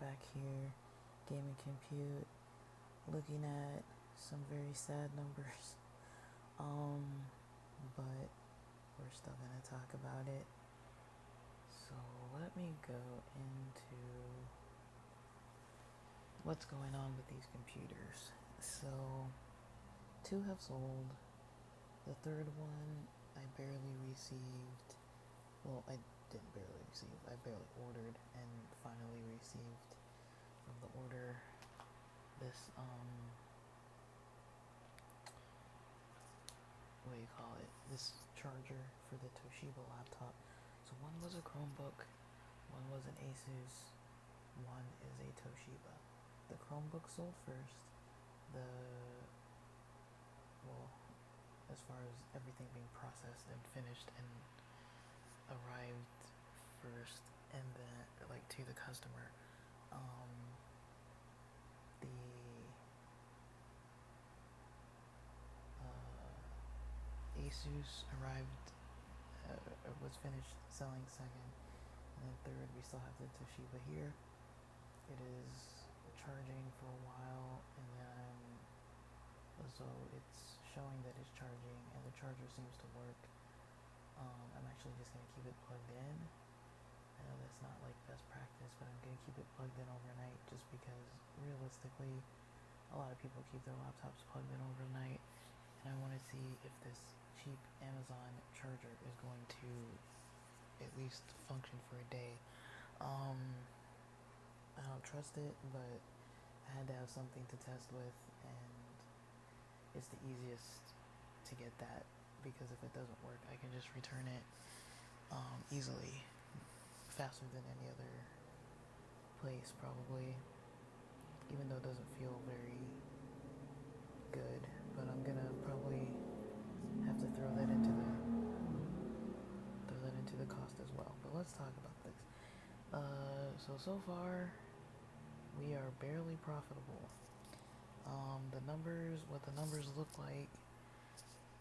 back here, gaming compute, looking at some very sad numbers. But we're still gonna talk about it. So let me go into what's going on with these computers. So, two have sold. The third one I barely received. Well, I didn't barely receive. I barely ordered and finally received from the order this what do you call it? This charger for the Toshiba laptop. So one was a Chromebook, one was an Asus, one is a Toshiba. The Chromebook sold first. The well, as far as everything being processed and finished and arrived first, and then like to the customer. The Asus arrived, was finished selling second, and then third we still have the Toshiba here. It is charging for a while, and then so it's showing that it's charging, and the charger seems to work. I'm actually just gonna keep it plugged in. I know that's not like best practice, but I'm gonna keep it plugged in overnight just because realistically, a lot of people keep their laptops plugged in overnight, and I want to see if this cheap Amazon charger is going to at least function for a day. I don't trust it, but I had to have something to test with, and it's the easiest to get that because if it doesn't work, I can just return it easily, faster than any other place probably, even though it doesn't feel very good. But I'm gonna probably have to throw that into the cost as well. But let's talk about this. So far we are barely profitable. What the numbers look like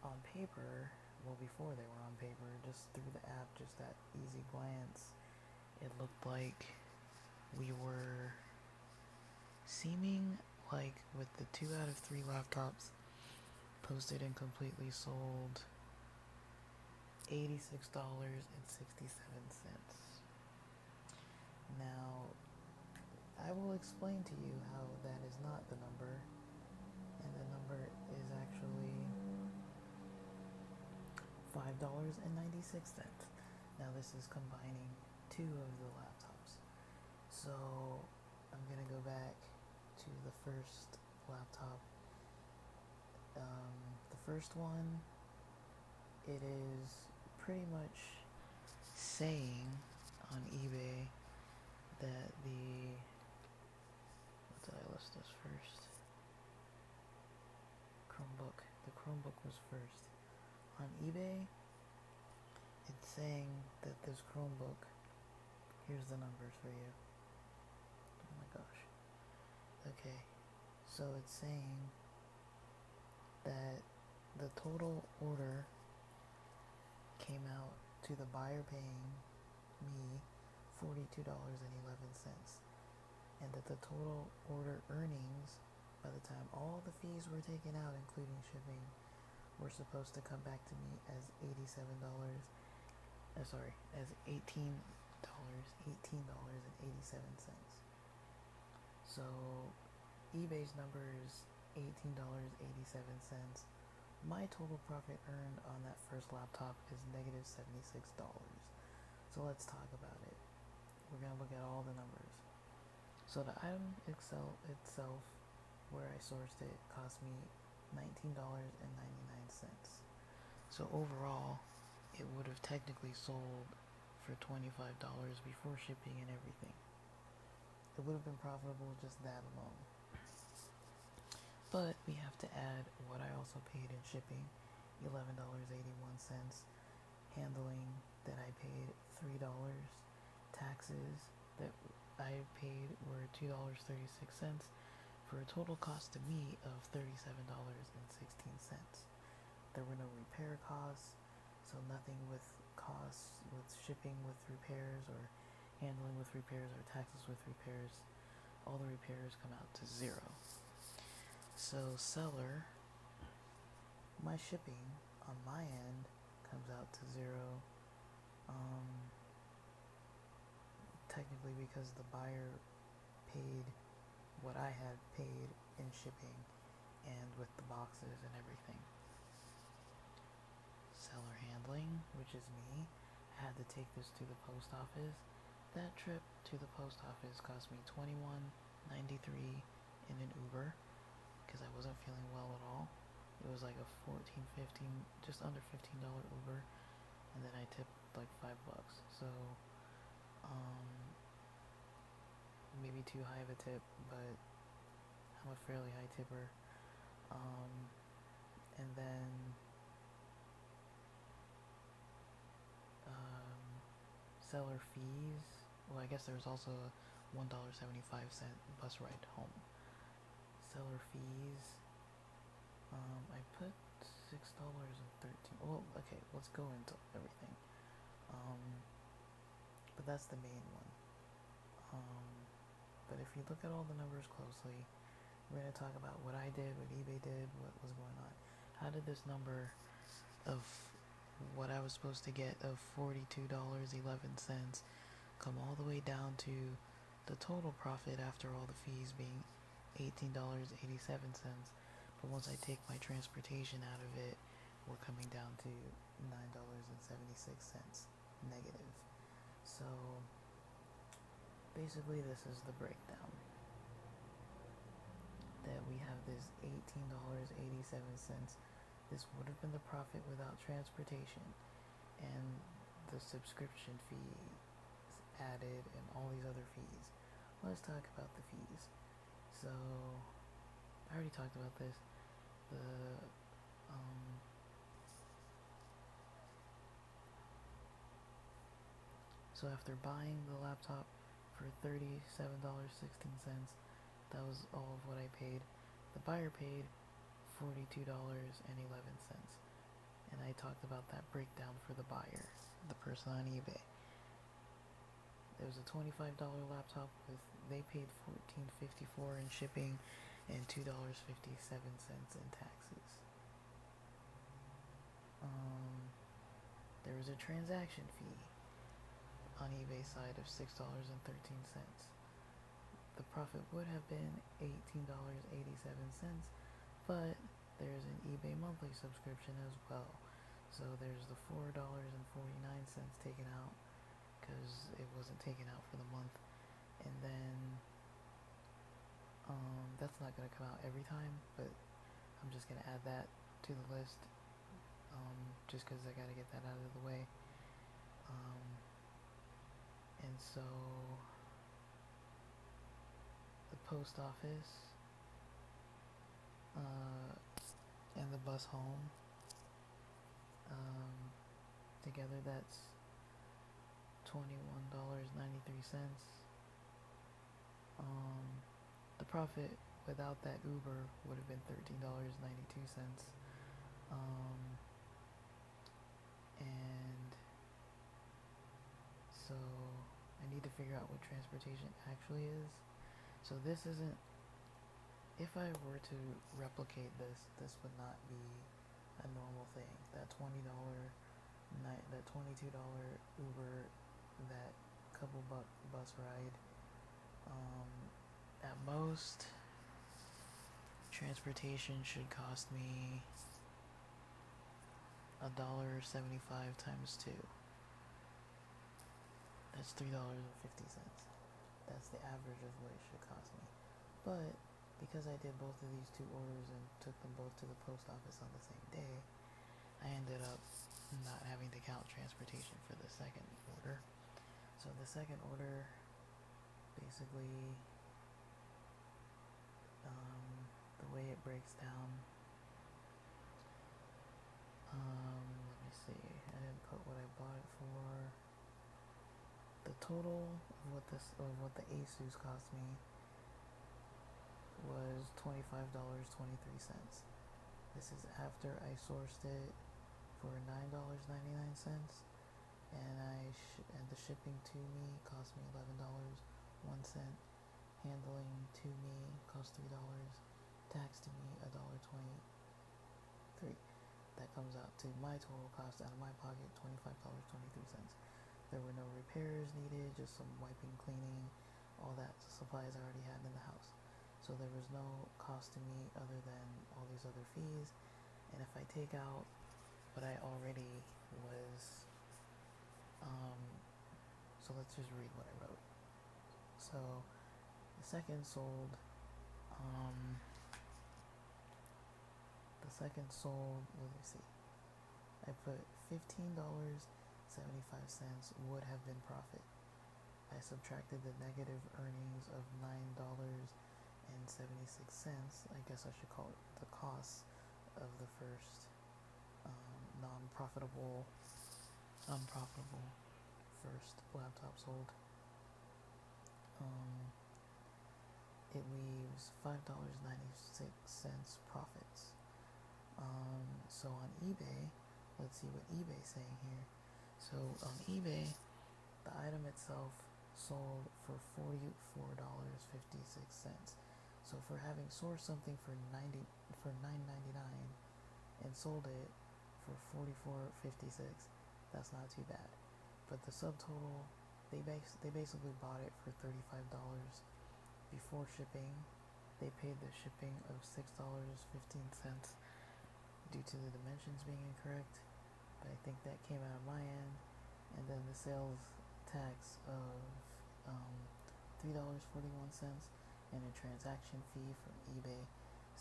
on paper, well, before they were on paper, just through the app, just at easy glance, it looked like we were seeming like with the 2 out of 3 laptops posted and completely sold, $86.67. Now, I will explain to you how that is not the number, and the number is actually $5.96. Now this is combining 2 of the laptops. So I'm gonna go back to the first laptop. The first one, it is pretty much saying on eBay that what did I list this first? Chromebook. The Chromebook was first. On eBay, it's saying that this Chromebook, here's the numbers for you. Oh my gosh. Okay, so it's saying that the total order came out to the buyer paying me $42.11, and that the total order earnings, by the time all the fees were taken out, including shipping, were supposed to come back to me as as $18.87. So eBay's number is $18.87. My total profit earned on that first laptop is negative $76. So let's talk about it. We're gonna look at all the numbers. So the item itself, where I sourced it, cost me $19.99. So overall, it would have technically sold for $25 before shipping and everything. It would have been profitable just that alone. But we have to add what I also paid in shipping, $11.81, handling that I paid $3, taxes that I paid were $2.36, for a total cost to me of $37.16. There were no repair costs, so nothing with costs with shipping with repairs or handling with repairs or taxes with repairs. all the repairs come out to 0. So seller, my shipping on my end comes out to 0. Technically because the buyer paid what I had paid in shipping and with the boxes and everything. Seller handling, which is me, I had to take this to the post office. That trip to the post office cost me $21.93 in an Uber because I wasn't feeling well at all. It was like a just under $15 Uber, and then I tipped like $5. So maybe too high of a tip, but I'm a fairly high tipper. And then seller fees. Well, I guess there was also a $1.75 bus ride home. Seller fees. I put $6.13. Well, okay, let's go into everything. But that's the main one. But if you look at all the numbers closely, we're going to talk about what I did, what eBay did, what was going on. How did this number of what I was supposed to get of $42.11 come all the way down to the total profit after all the fees being $18.87? But once I take my transportation out of it, we're coming down to $9.76 negative. So basically this is the breakdown. That we have this $18.87. This would have been the profit without transportation, and the subscription fee added and all these other fees. Let's talk about the fees. So I already talked about this. So after buying the laptop for $37.16, that was all of what I paid. The buyer paid $42.11. And I talked about that breakdown for the buyer, the person on eBay. There was a $25 laptop they paid $14.54 in shipping and $2.57 in taxes. There was a transaction fee on eBay side of $6.13. The profit would have been $18.87, but there's an eBay monthly subscription as well. So there's the $4.49 taken out because it wasn't taken out for the month. And then that's not going to come out every time, but I'm just going to add that to the list just because I got to get that out of the way. And so the post office and the bus home, together that's $21.93. The profit without that Uber would have been $13.92. And so I need to figure out what transportation actually is. So this isn't, if I were to replicate this would not be a normal thing. That $22 Uber, that couple buck bus ride, at most transportation should cost me $1.75 times 2. That's $3.50. That's the average of what it should cost me. But because I did both of these two orders and took them both to the post office on the same day, I ended up not having to count transportation for the second order. So the second order, basically, the way it breaks down, let me see, I didn't put what I bought it for. The total of what the Asus cost me was $25.23. This is after I sourced it for $9.99, and and the shipping to me cost me $11.01. handling to me cost $3, tax to me $1.23. That comes out to my total cost out of my pocket $25.23. There were no repairs needed, just some wiping, cleaning, all that supplies I already had in the house. So there was no cost to me other than all these other fees. And if I take out what I already was, so let's just read what I wrote. So the second sold, let me see. I put $15.75 would have been profit. I subtracted the negative earnings of $9.76. I guess I should call it the cost of the first unprofitable first laptop sold. It leaves $5.96 profits. So on eBay, let's see what eBay's saying here. So on eBay, the item itself sold for $44.56. So for having sourced something for $9.99 and sold it for $44.56, that's not too bad. But the subtotal, they basically bought it for $35 before shipping. They paid the shipping of $6.15 due to the dimensions being incorrect, but I think that came out of my end. And then the sales tax of $3.41 and a transaction fee from eBay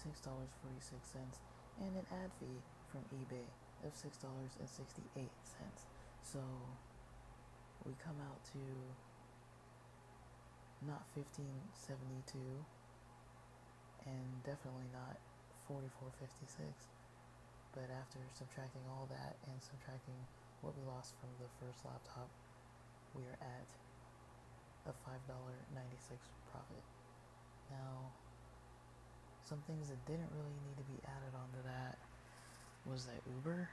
$6.46 and an ad fee from eBay of $6.68. So we come out to not $15.72 and definitely not $44.56. But after subtracting all that and subtracting what we lost from the first laptop, we are at a $5.96 profit. Now, some things that didn't really need to be added onto that was that Uber.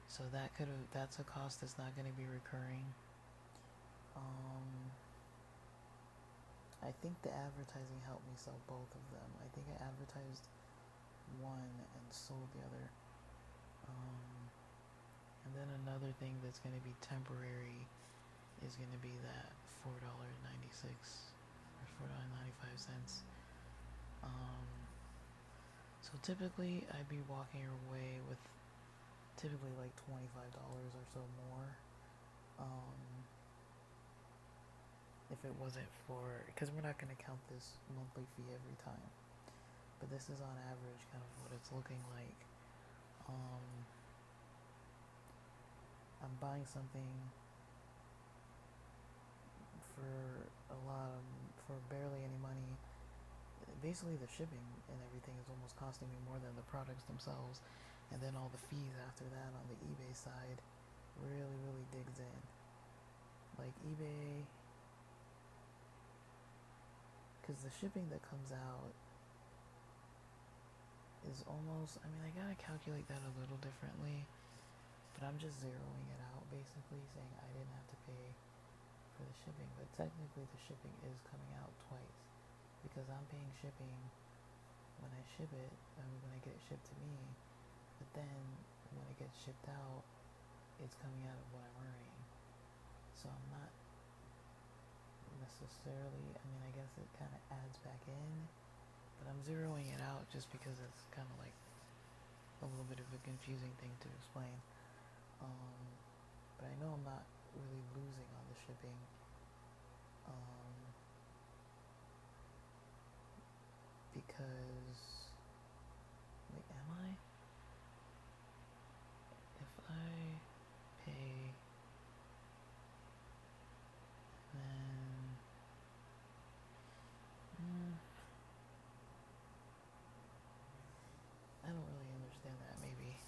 So that's a cost that's not going to be recurring. I think the advertising helped me sell both of them. I think I advertised one and sold the other. And then another thing that's going to be temporary is going to be that $4.96 or $4.95. So typically I'd be walking away with typically like $25 or so more. If it wasn't for, because we're not going to count this monthly fee every time, but this is on average kind of what it's looking like. I'm buying something for barely any money. Basically the shipping and everything is almost costing me more than the products themselves, and then all the fees after that on the eBay side really digs in. Like eBay, because the shipping that comes out is almost, I mean, I gotta calculate that a little differently, but I'm just zeroing it out, basically saying I didn't have to pay for the shipping, but technically the shipping is coming out twice, because I'm paying shipping when I ship it, when I get it shipped to me, but then when it gets shipped out, it's coming out of what I'm earning. So I'm not necessarily, I mean, I guess it kind of adds back in, but I'm zeroing it out just because it's kind of like a little bit of a confusing thing to explain. But I know I'm not really losing on the shipping. Because, wait, am I? If I pay, then, I don't really understand that, maybe.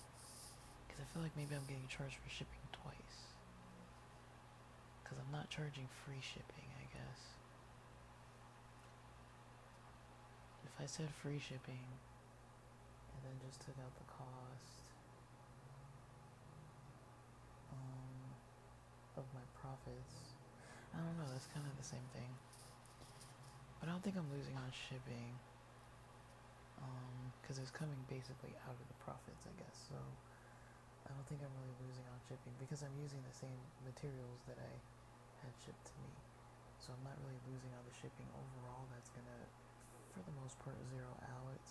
Because I feel like maybe I'm getting charged for shipping twice. Because I'm not charging free shipping, I guess. If I said free shipping, and then just took out the cost of my profits, I don't know, that's kind of the same thing. But I don't think I'm losing on shipping, because it's coming basically out of the profits, I guess. So I don't think I'm really losing on shipping because I'm using the same materials that I had shipped to me. So I'm not really losing on the shipping overall. That's gonna, for the most part, zero out.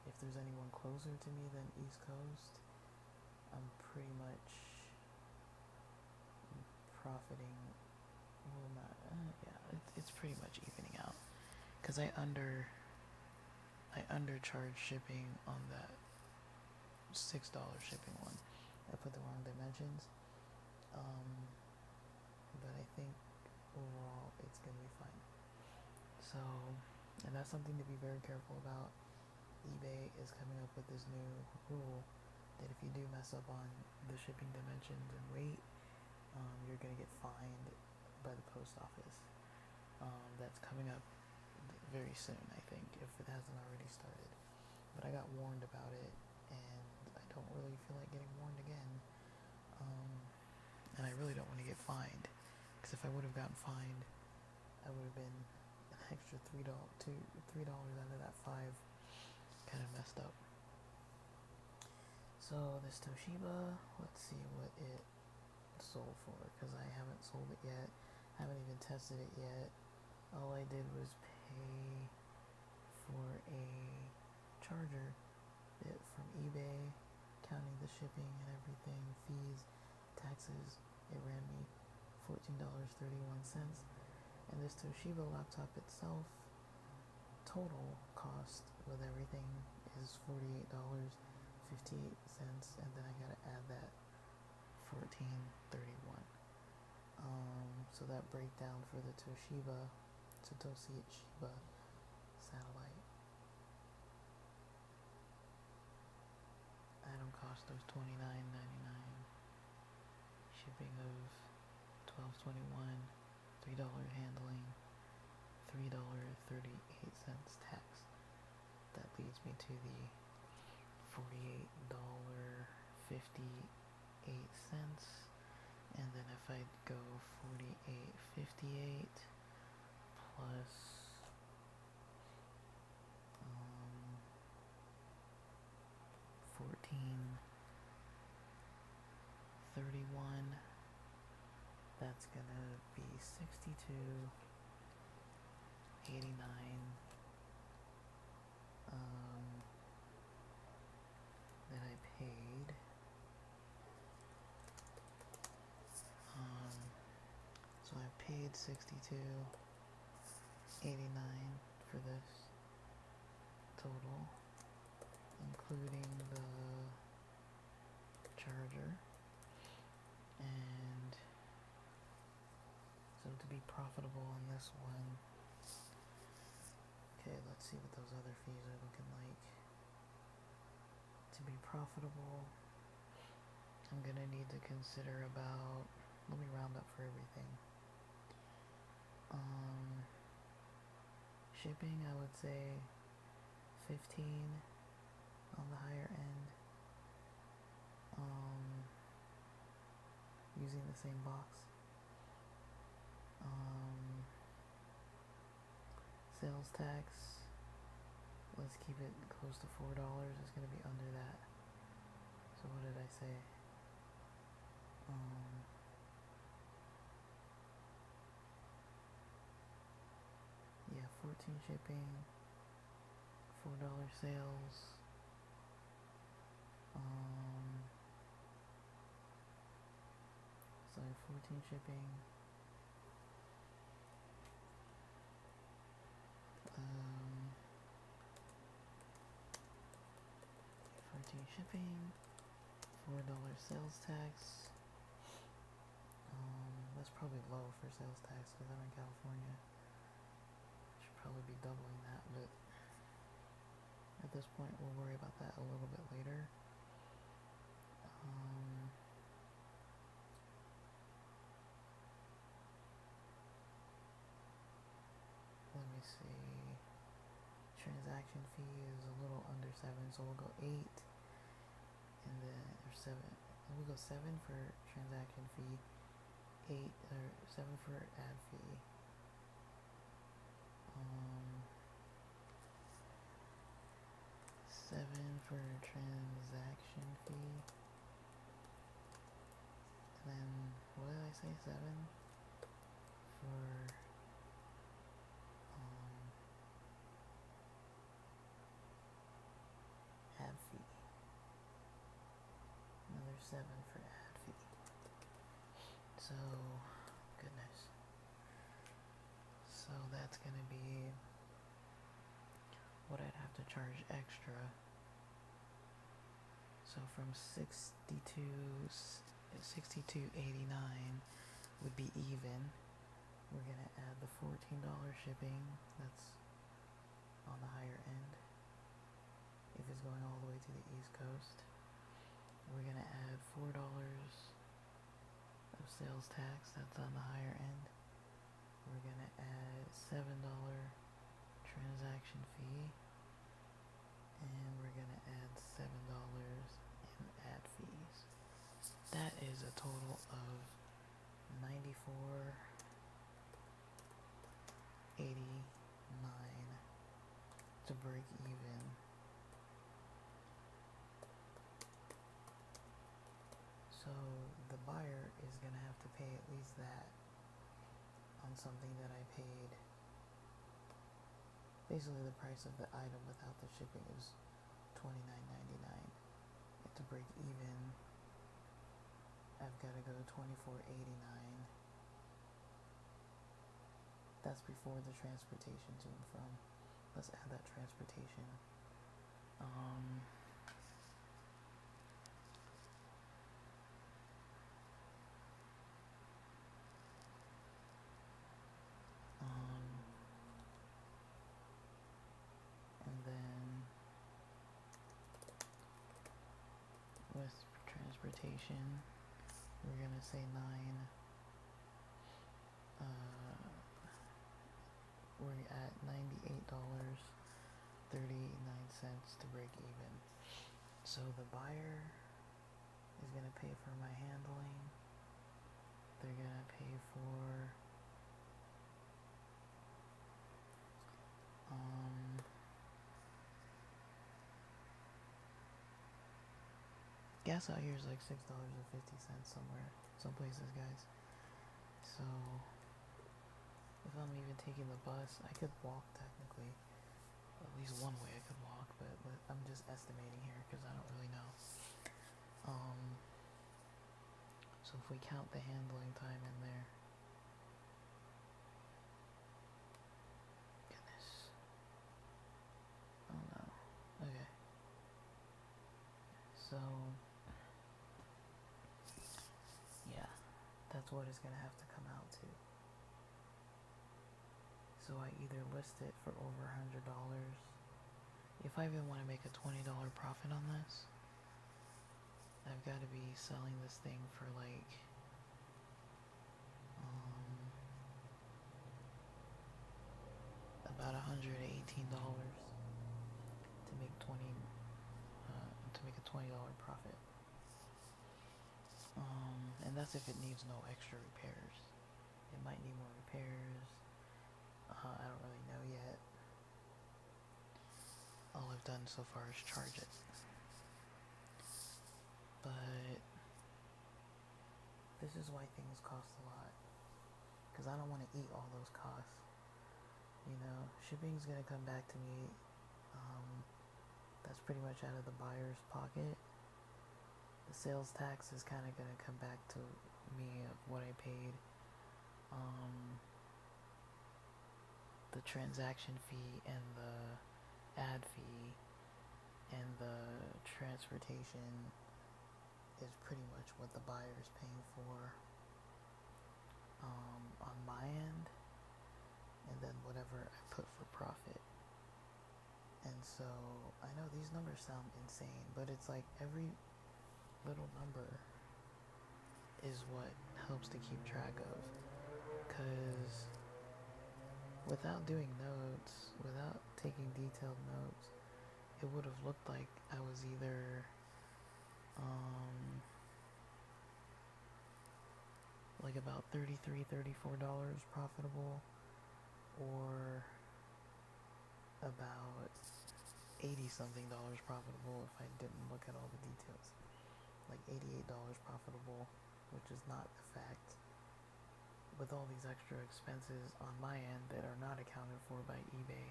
If there's anyone closer to me than East Coast, I'm pretty much profiting. Well, not. It's pretty much evening out because I undercharge shipping on that $6 shipping one. I put the wrong dimensions. But I think overall it's gonna be fine. So, and that's something to be very careful about. eBay is coming up with this new rule that if you do mess up on the shipping dimensions and weight, you're gonna get fined by the post office. That's coming up very soon, I think, if it hasn't already started. But I got warned about it, and I don't really feel like getting warned again. And I really don't want to get fined, because if I would have gotten fined, I would have been an extra $3 out of that five, kind of messed up. So this Toshiba, let's see what it sold for, because I haven't sold it yet. I haven't even tested it yet. All I did was pay for a charger from eBay, counting the shipping and everything, fees, taxes. It ran me $14.31. And this Toshiba laptop itself, total cost with everything is $48.58, and then I gotta add that $14.31. So that breakdown for the Toshiba satellite, item cost of $29.99, shipping of $12.21, $3 handling, $3.38 tax. That leads me to the $48.58. And then if I go $48.58 plus $14.31, that's gonna be $62.89. That I paid. So I paid $62.89 for this total, including the charger. And so to be profitable on this one, okay, let's see what those other fees are looking like. To be profitable, I'm gonna need to consider about, let me round up for everything. Shipping, I would say 15 on the higher end. Using the same box. Sales tax, let's keep it close to $4. It's gonna be under that. So what did I say? 14 shipping, $4 sales. So 14 shipping. 14 shipping, $4 sales tax. That's probably low for sales tax because I'm in California. Should probably be doubling that, but at this point we'll worry about that a little bit later. Let me see. Transaction fee is a little under 7, so we'll go 8, and then or 7. We'll go 7 for transaction fee, 8 or 7 for ad fee, 7 for transaction fee. And then, what did I say? 7 for ad fee. Another 7 for ad fee. So, goodness. So that's gonna be what I'd have to charge extra. So from 62.89 would be even. We're gonna add the $14 shipping. That's on the higher end. If it's going all the way to the East Coast, we're gonna add $4 of sales tax. That's on the higher end. We're gonna add $7 transaction fee, and we're gonna add $7 in ad fees. That is a total of $94.89 to break even. So the buyer is gonna have to pay at least that on something that I paid. Basically, the price of the item without the shipping is $29.99. And to break even, I've got to go to $24.89. That's before the transportation to and from. Let's add that transportation. And then with transportation, we're gonna say 9. We're at $98.39 to break even. So the buyer is gonna pay for my handling. They're gonna pay for gas out here is like $6.50 somewhere, some places, guys. So if I'm even taking the bus, I could walk technically. At least one way I could walk, but I'm just estimating here because I don't really know. So if we count the handling time in there, goodness. Oh no. Okay. So yeah, that's what it's gonna have to come out to. So I either list it for over $100. If I even want to make a $20 profit on this, I've got to be selling this thing for like about $118 to make to make a $20 profit. And that's if it needs no extra repairs. It might need more repairs. I don't really know yet. All I've done so far is charge it. But this is why things cost a lot. Because I don't want to eat all those costs. You know, shipping's going to come back to me. That's pretty much out of the buyer's pocket. The sales tax is kind of going to come back to me of what I paid. The transaction fee and the ad fee and the transportation is pretty much what the buyer is paying for on my end, and then whatever I put for profit. And so I know these numbers sound insane, but it's like every little number is what helps to keep track of. Because without doing notes, without taking detailed notes, it would have looked like I was either like about $33, $34 profitable, or about 80 something dollars profitable if I didn't look at all the details. Like $88 profitable, which is not a fact. With all these extra expenses on my end that are not accounted for by eBay,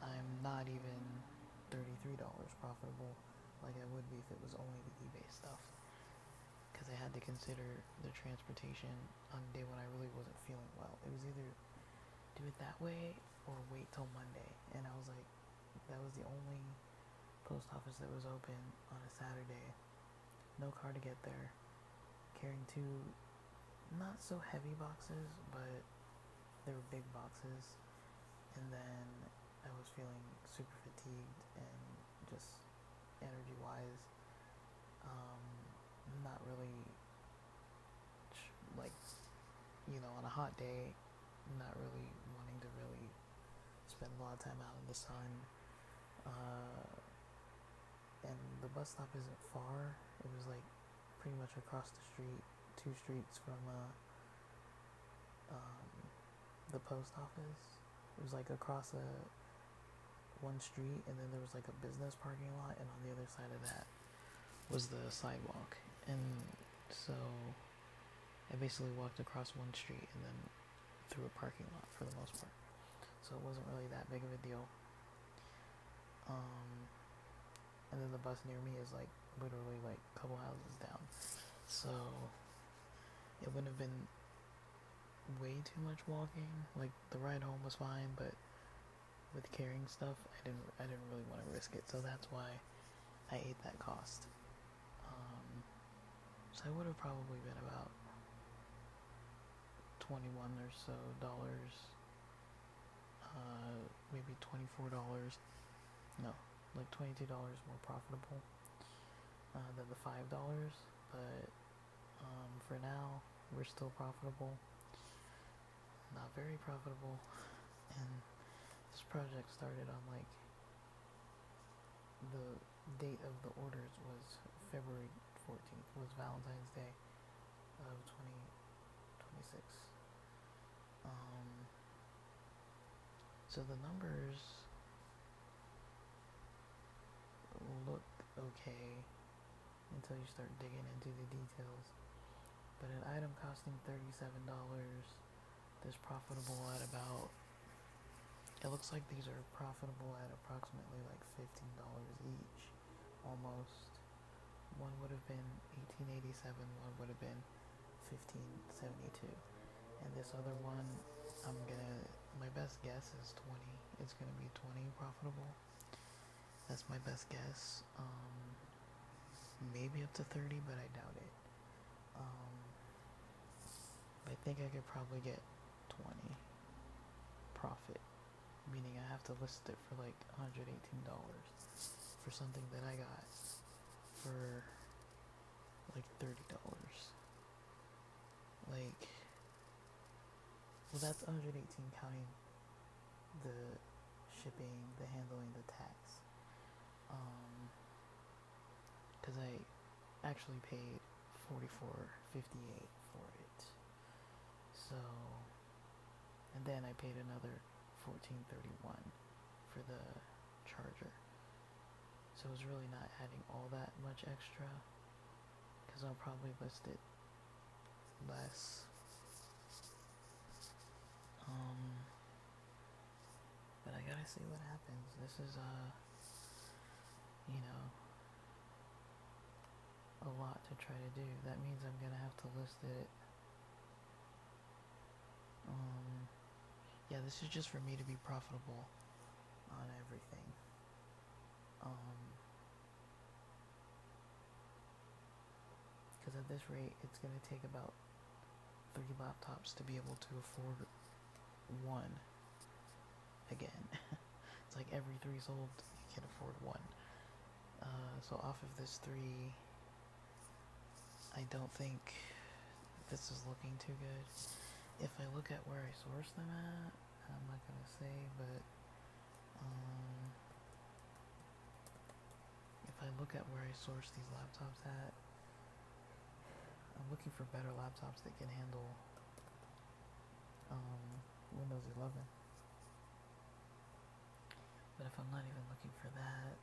I'm not even $33 profitable like I would be if it was only the eBay stuff. Because I had to consider the transportation on the day when I really wasn't feeling well. It was either do it that way or wait till Monday. And I was like, that was the only post office that was open on a Saturday. No car to get there. Carrying two not so heavy boxes, but they were big boxes. And then I was feeling super fatigued and just energy wise, not really like, on a hot day, not really wanting to really spend a lot of time out in the sun. And the bus stop isn't far. It was like pretty much across the street, 2 streets from the post office. It was like across one street, and then there was like a business parking lot, and on the other side of that was the sidewalk. And so I basically walked across one street and then through a parking lot for the most part. So it wasn't really that big of a deal. And then the bus near me is like literally like a couple houses down. So it wouldn't have been way too much walking. Like the ride home was fine, but with carrying stuff, I didn't really want to risk it. So that's why I ate that cost. So I would have probably been about 21 or so dollars, maybe $24. No, like $22 more profitable than the $5. But for now, we're still profitable. Not very profitable. And this project started on like the date of the orders was February 14th, was Valentine's Day of 2026. So the numbers look okay until you start digging into the details. But an item costing $37, this profitable at about, it looks like these are profitable at approximately like $15 each, almost. One would have been $18.87, one would have been $15.72. And this other one, my best guess is 20. It's gonna be 20 profitable. That's my best guess. Maybe up to 30, but I doubt it. I think I could probably get 20 profit, meaning I have to list it for like $118 for something that I got for like $30. Like, well, that's 118 counting the shipping, the handling, the tax. Because I actually paid $44.58 for it. So, and then I paid another $14.31 for the charger. So it's really not adding all that much extra, because I'll probably list it less. But I gotta see what happens. This is a lot to try to do. That means I'm gonna have to list it. Yeah, this is just for me to be profitable on everything. Because at this rate, it's gonna take about 3 laptops to be able to afford one again. It's like every 3 sold, you can afford one. So off of this 3, I don't think this is looking too good. If I look at where I source them at, I'm not gonna say, but if I look at where I source these laptops at, I'm looking for better laptops that can handle Windows 11. But if I'm not even looking for that,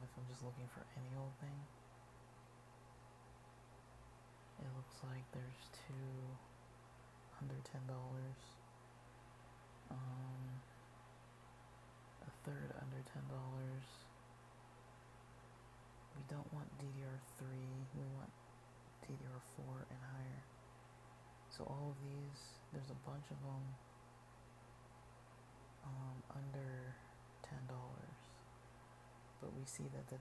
if I'm just looking for any old thing, it looks like there's two under $10. A third under $10. We don't want DDR3, we want DDR4 and higher. So all of these, there's a bunch of them under $10. But we see that the $10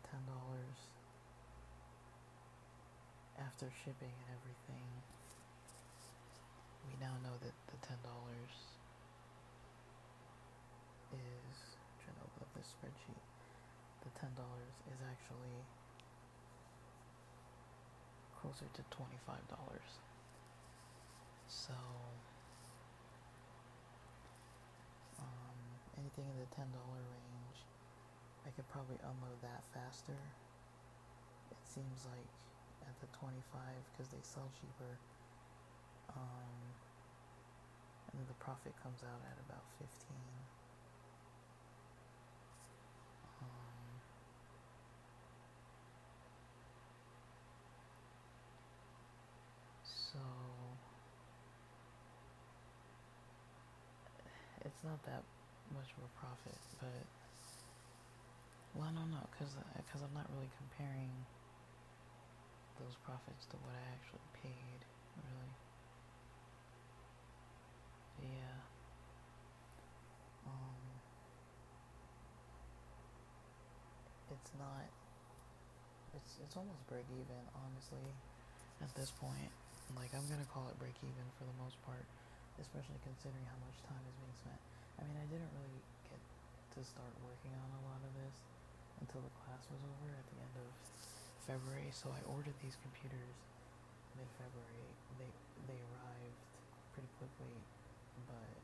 after shipping and everything, we now know that the $10 is, I'm trying to open up this spreadsheet, the $10 is actually closer to $25. So anything in the $10 range, I could probably unload that faster. It seems like at the 25, because they sell cheaper, and then the profit comes out at about 15. So it's not that much of a profit, but well, I don't know, because I'm not really comparing those profits to what I actually paid, really. Yeah. It's not. It's almost break even, honestly. At this point, like I'm gonna call it break even for the most part, especially considering how much time is being spent. I mean, I didn't really get to start working on a lot of this until the class was over at the end of February. So I ordered these computers mid-February. They arrived pretty quickly, but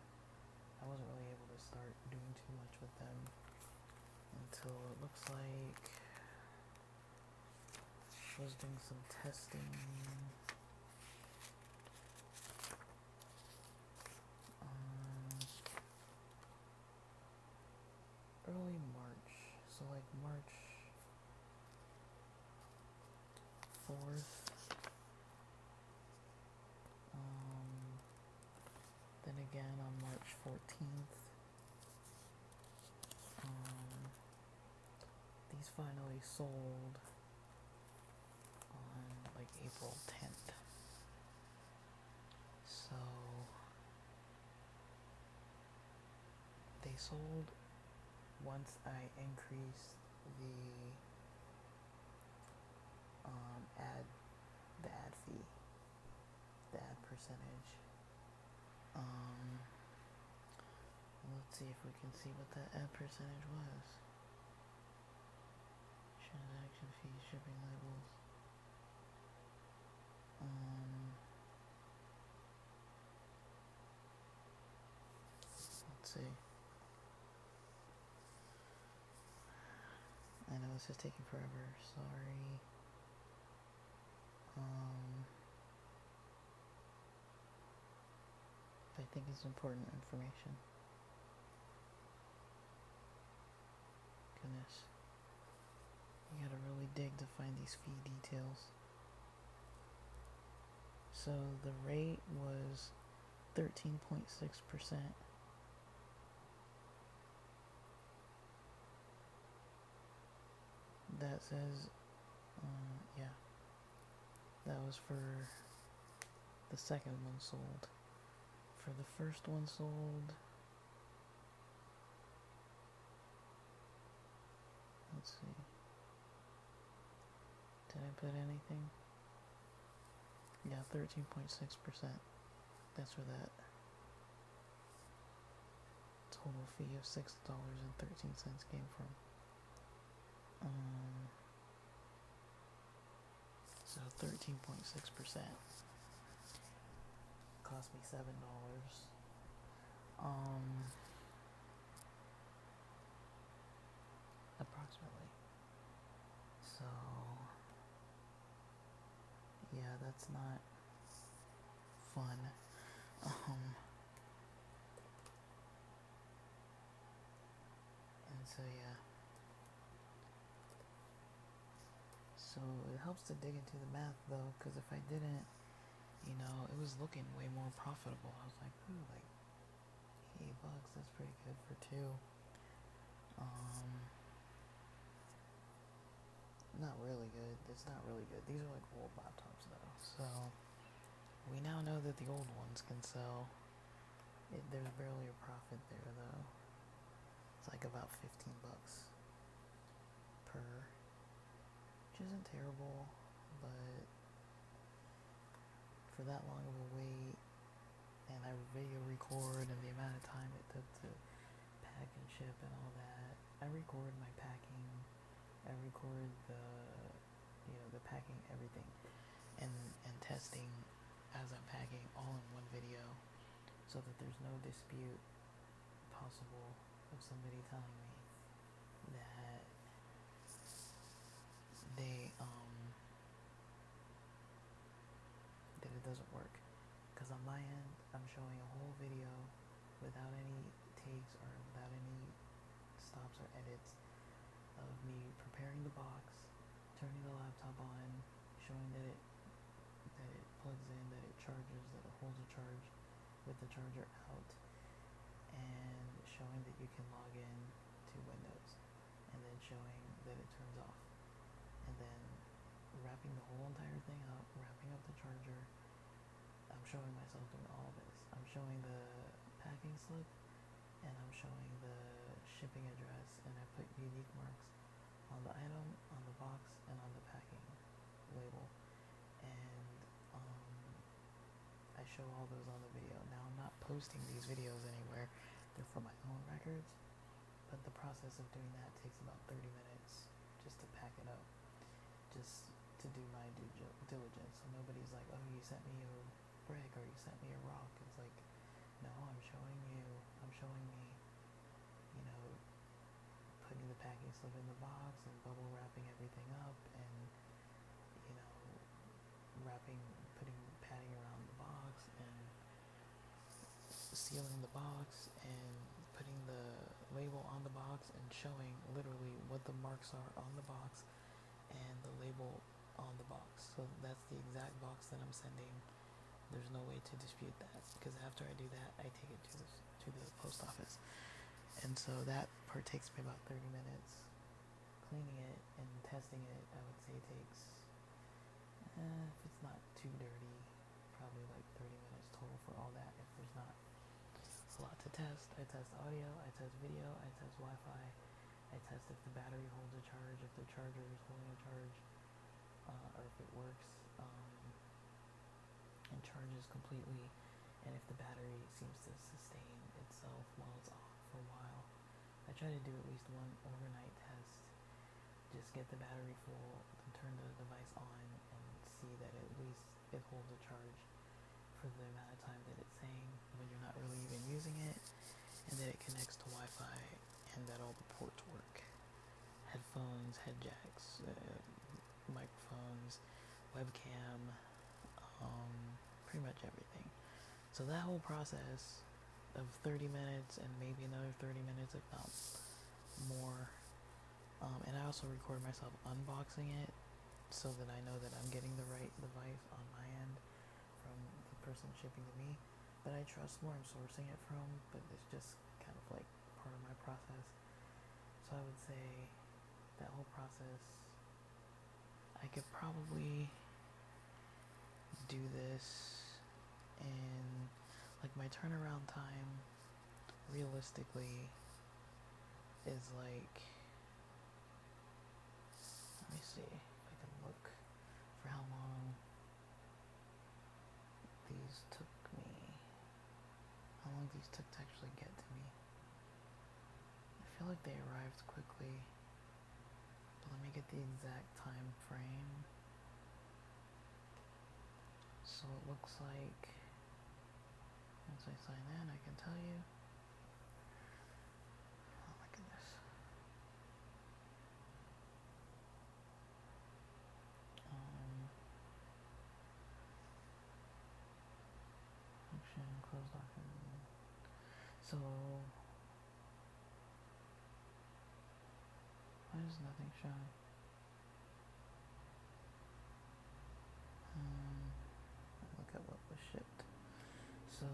I wasn't really able to start doing too much with them until it looks like I was doing some testing. Early March, so like March 4th. Then again on March 14th. These finally sold on like April 10th. So they sold once I increased the ad fee, the ad percentage. Let's see if we can see what that ad percentage was. Transaction fees, shipping labels. Let's see. I know this is taking forever, sorry. I think it's important information. Goodness. You gotta really dig to find these fee details. So the rate was 13.6%. That says, yeah, that was for the second one sold. For the first one sold, let's see, did I put anything? Yeah, 13.6%. That's where that total fee of $6.13 came from. So 13.6% cost me $7. Approximately. So yeah, that's not fun. Um, and so yeah. So it helps to dig into the math though, because if I didn't, you know, it was looking way more profitable. I was like, ooh, like $8, that's pretty good for two. Not really good. It's not really good. These are like old laptops though. So we now know that the old ones can sell. There's barely a profit there though. It's like about $15 per, which isn't terrible, but for that long of a wait, and I video record, and the amount of time it took to pack and ship and all that. I record my packing. I record the packing, everything, and testing as I'm packing all in one video, so that there's no dispute possible of somebody telling me that that it doesn't work. Because on my end, I'm showing a whole video without any takes or without any stops or edits of me preparing the box, turning the laptop on, showing that it plugs in, that it charges, that it holds a charge with the charger out, and showing that you can log in to Windows, and then showing that it turns off, and then wrapping the whole entire thing up, wrapping up the charger. I'm showing myself doing all of this. I'm showing the packing slip, and I'm showing the shipping address, and I put unique marks on the item, on the box, and on the packing label. And I show all those on the video. Now I'm not posting these videos anywhere. They're for my own records. But the process of doing that takes about 30 minutes just to pack it up. Just to do my due diligence. So nobody's like, oh, you sent me a brick or you sent me a rock. It's like, no, I'm showing me, you know, putting the packing slip in the box and bubble wrapping everything up, and, you know, putting padding around the box and sealing the box and putting the label on the box and showing literally what the marks are on the box and the label on the box. So that's the exact box that I'm sending. There's no way to dispute that, because after I do that, I take it to the post office. And so that part takes me about 30 minutes. Cleaning it and testing it, I would say takes, if it's not too dirty, probably like 30 minutes total for all that. If there's not a lot to test, I test audio, I test video, I test Wi-Fi, I test if the battery holds a charge, if the charger is holding a charge, or if it works and charges completely, and if the battery seems to sustain itself while it's off for a while. I try to do at least one overnight test, just get the battery full, then turn the device on and see that at least it holds a charge for the amount of time that it's saying when you're not really even using it, and that it connects to Wi-Fi, and that all the ports work. Headphones, head jacks, microphones, webcam, pretty much everything. So that whole process of 30 minutes and maybe another 30 minutes, if not more, and I also record myself unboxing it so that I know that I'm getting the right device on my end from the person shipping to me that I trust more I'm sourcing it from, but it's just kind of like part of my process. So I would say that whole process, I could probably do this, and like my turnaround time realistically is like, let me see if I can look for how long these took me, how long these took to actually get to me. I feel like they arrived quickly, but let me get the exact time frame. So it looks like, once I sign in, I can tell you. Oh my goodness. Function, close So, why is nothing showing? Look at what was shipped. So,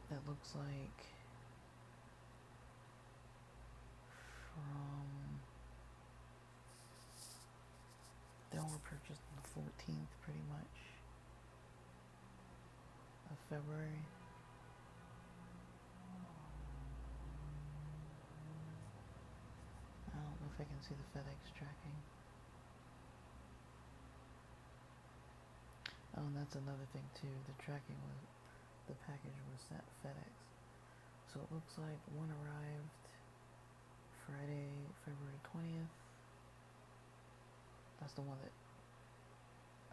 it looks like from they all were purchased on the 14th, pretty much, of February. I don't know if I can see the FedEx tracking. Oh, and that's another thing too. The tracking was, the package was sent FedEx. So it looks like one arrived Friday, February 20th. That's the one that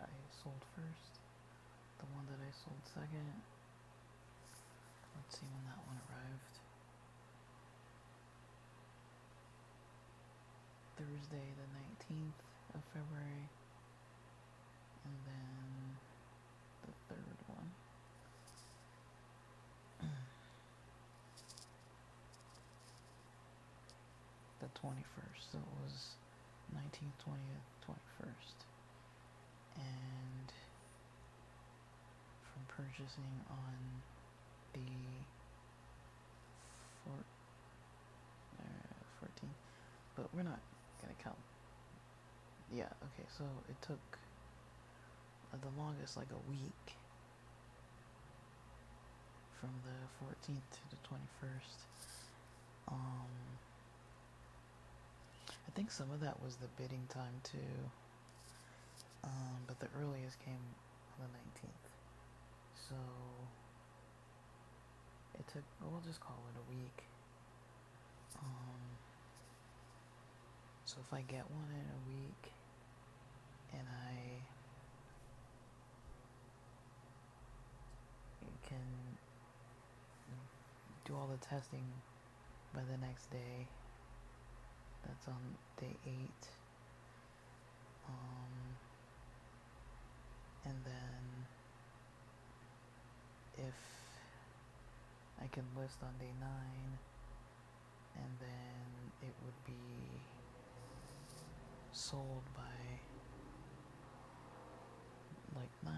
I sold first. The one that I sold second. Let's see when that one arrived. Thursday the 19th of February. And then the third one. The 21st. So it was 19th, 20th, 21st. And from purchasing on the 14th. But we're not gonna count. Yeah, okay, so it took the longest, like a week, from the 14th to the 21st. I think some of that was the bidding time too, but the earliest came on the 19th. So it took, we'll just call it a week. So if I get one in a week and I can do all the testing by the next day, that's on day 8, and then if I can list on day 9, and then it would be sold by like 9.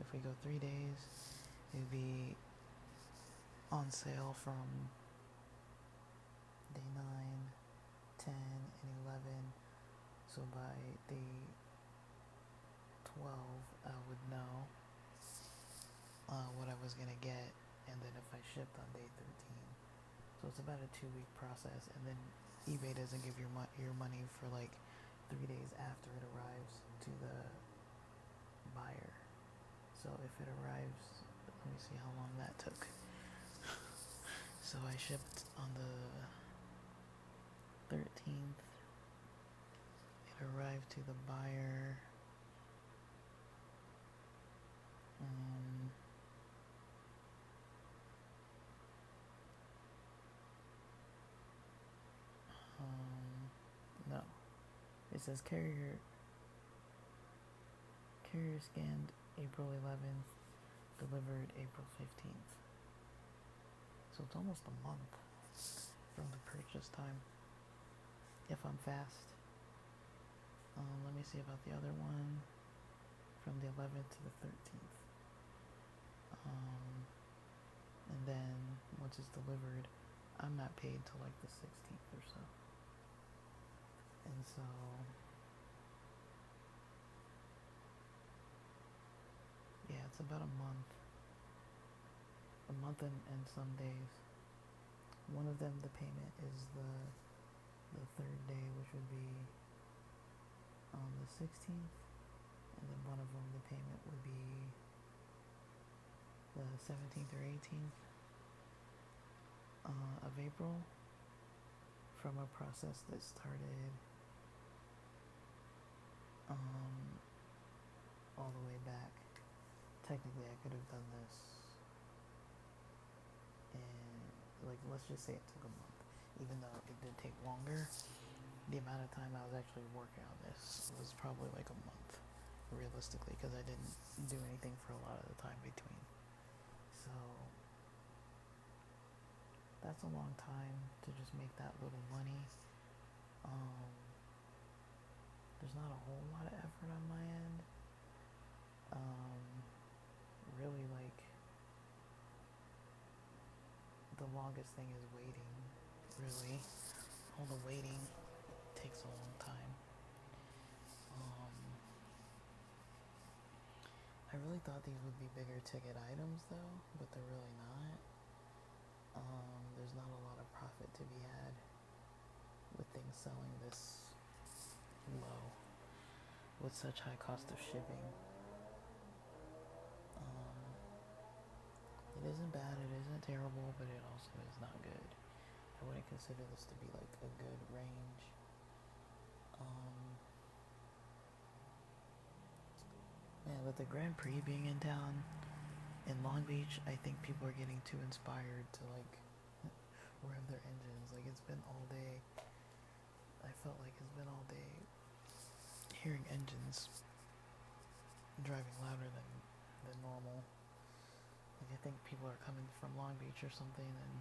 If we go 3 days, it would be on sale from day 9, 10, and 11. So by day 12, I would know what I was gonna get, and then if I shipped on day 13. So it's about a 2-week process, and then eBay doesn't give your money for like 3 days after it arrives to the buyer. So if it arrives, let me see how long that took. So I shipped on the 13th. It arrived to the buyer no. It says carrier scanned April 11th, delivered April 15th. So it's almost a month from the purchase time, if I'm fast. Let me see about the other one, from the 11th to the 13th. And then once it's delivered, I'm not paid till like the 16th or so. And so yeah, it's about a month and some days. One of them, the payment is the third day, which would be on the 16th, and then one of them, the payment would be the 17th or 18th of April, from a process that started all the way back. Technically, I could have done this in, like, let's just say it took a month. Even though it did take longer, the amount of time I was actually working on this was probably like a month, realistically, because I didn't do anything for a lot of the time between. So that's a long time to just make that little money. Um, there's not a whole lot of effort on my end. Really, like, the longest thing is waiting, really. All the waiting takes a long time. I really thought these would be bigger ticket items though, but they're really not. There's not a lot of profit to be had with things selling this low with such high cost of shipping. It isn't bad, it isn't terrible, but it also is not good. I wouldn't consider this to be like a good range. Yeah, with the Grand Prix being in town in Long Beach, I think people are getting too inspired to like rev their engines. Like it's been all day. I felt like it's been all day hearing engines driving louder than normal. Like I think people are coming from Long Beach or something and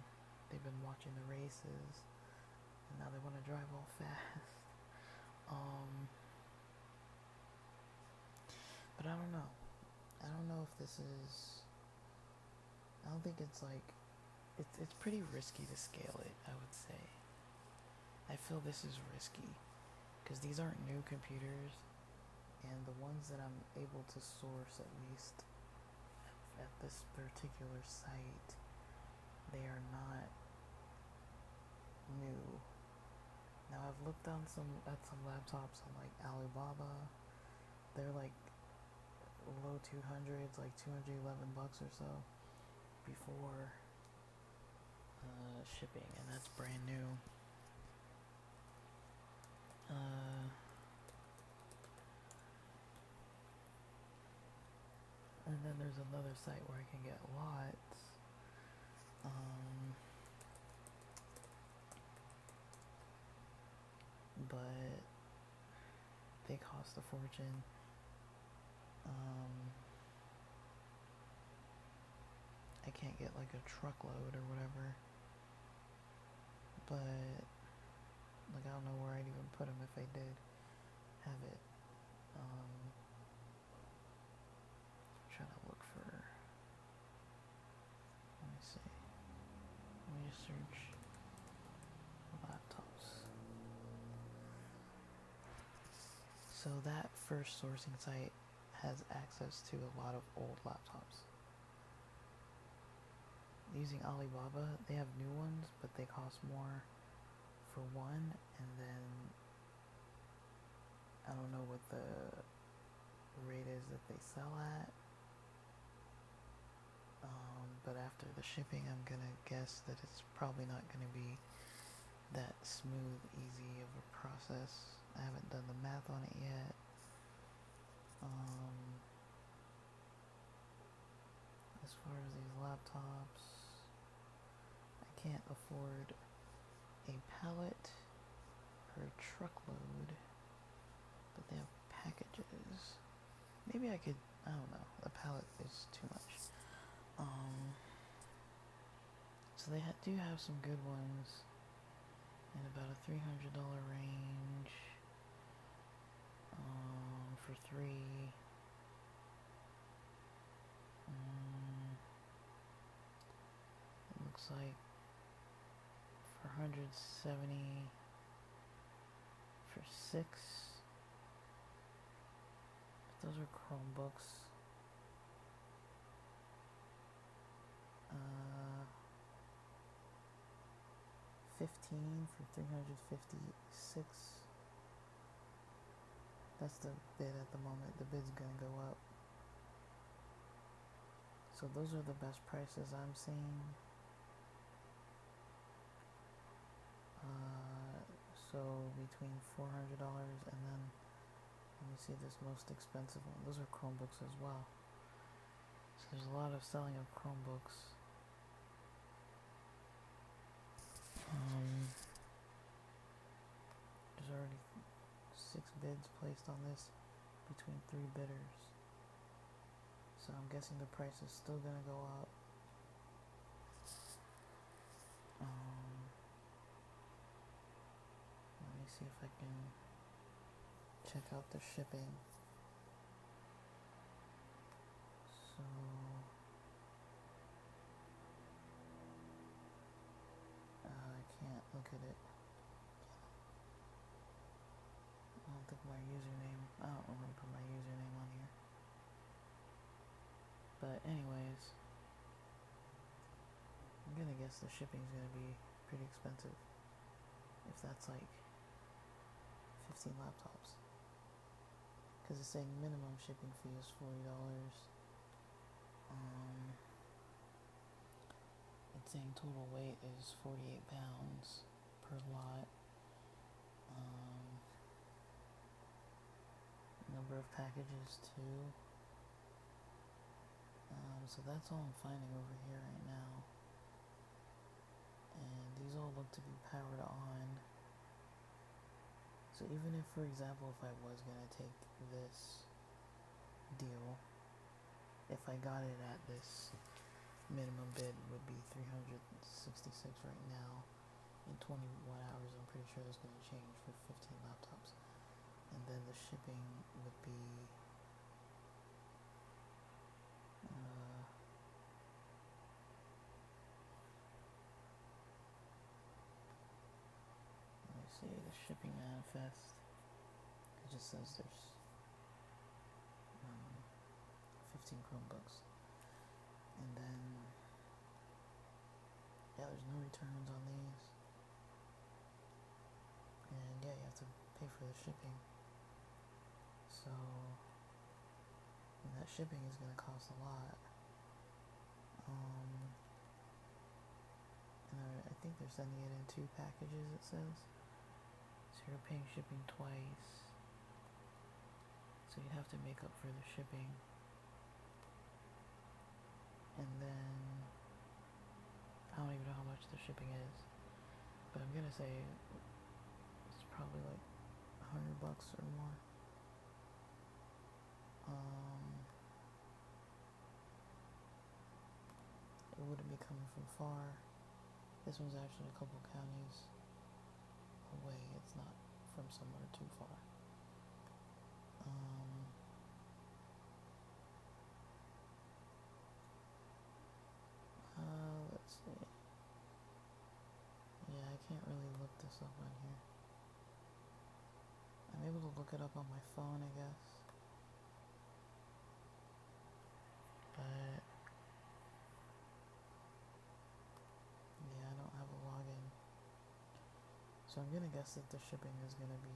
they've been watching the races and now they want to drive all fast. But I don't know. I don't know if this is. I don't think it's like. It's pretty risky to scale it, I would say. I feel this is risky because these aren't new computers, and the ones that I'm able to source at least at this particular site, they are not new. Now I've looked at some laptops on like Alibaba. They're like low 200s, like $211 or so before shipping, and that's brand new. And then there's another site where I can get lots. But they cost a fortune. I can't get like a truckload or whatever. But like I don't know where I'd even put them if I did have it. Trying to look for. Let me see. Let me just search laptops. So that first sourcing site has access to a lot of old laptops. Using Alibaba, they have new ones, but they cost more for one, and then I don't know what the rate is that they sell at. But after the shipping, I'm gonna guess that it's probably not gonna be that smooth, easy of a process. I haven't done the math on it yet. As far as these laptops, I can't afford a pallet or a truckload, but they have packages. Maybe I could, I don't know, a pallet is too much. So they do have some good ones in about a $300 range for three. It looks like for 170 for six. But those are Chromebooks. 15 for 356. That's the bid at the moment. The bid's gonna go up. So those are the best prices I'm seeing. So between $400 and then let me see this most expensive one. Those are Chromebooks as well. So there's a lot of selling of Chromebooks. There's already 6 bids placed on this between 3 bidders. So I'm guessing the price is still gonna go up. see if I can check out the shipping. So I can't look at it. I don't think my username, I don't remember put my username on here. But anyways, I'm gonna guess the shipping's gonna be pretty expensive. If that's like 15 laptops. Because it's saying minimum shipping fee is $40. It's saying total weight is 48 pounds per lot. Number of packages too. So that's all I'm finding over here right now. And these all look to be powered on. So even if, for example, if I was gonna take this deal, if I got it at this minimum bid would be 366 right now. In 21 hours, I'm pretty sure that's gonna change for 15 laptops. And then the shipping would be let me see the shipping manifest. It just says there's 15 Chromebooks, and then yeah, there's no returns on these, and yeah, you have to pay for the shipping. So that shipping is going to cost a lot. And I think they're sending it in 2 packages, it says. So you're paying shipping twice. So you'd have to make up for the shipping. And then I don't even know how much the shipping is. But I'm going to say it's probably like $100 or more. It wouldn't be coming from far. This one's actually a couple counties away. It's not from somewhere too far. Let's see. Yeah, I can't really look this up on here. I'm able to look it up on my phone, I guess. But yeah, I don't have a login. So I'm gonna guess that the shipping is gonna be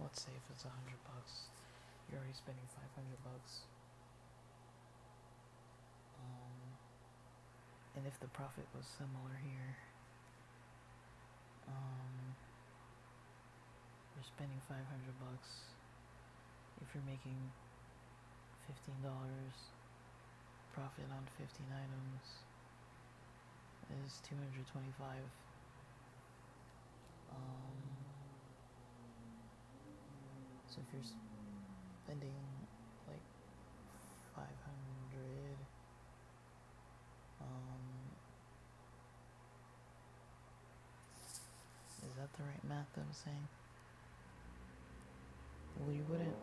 let's say if it's $100, you're already spending $500. And if the profit was similar here, you're spending $500. If you're making $15 profit on 15 items, is $225. So if you're spending like 500, is that the right math that I'm saying? Well, you wouldn't,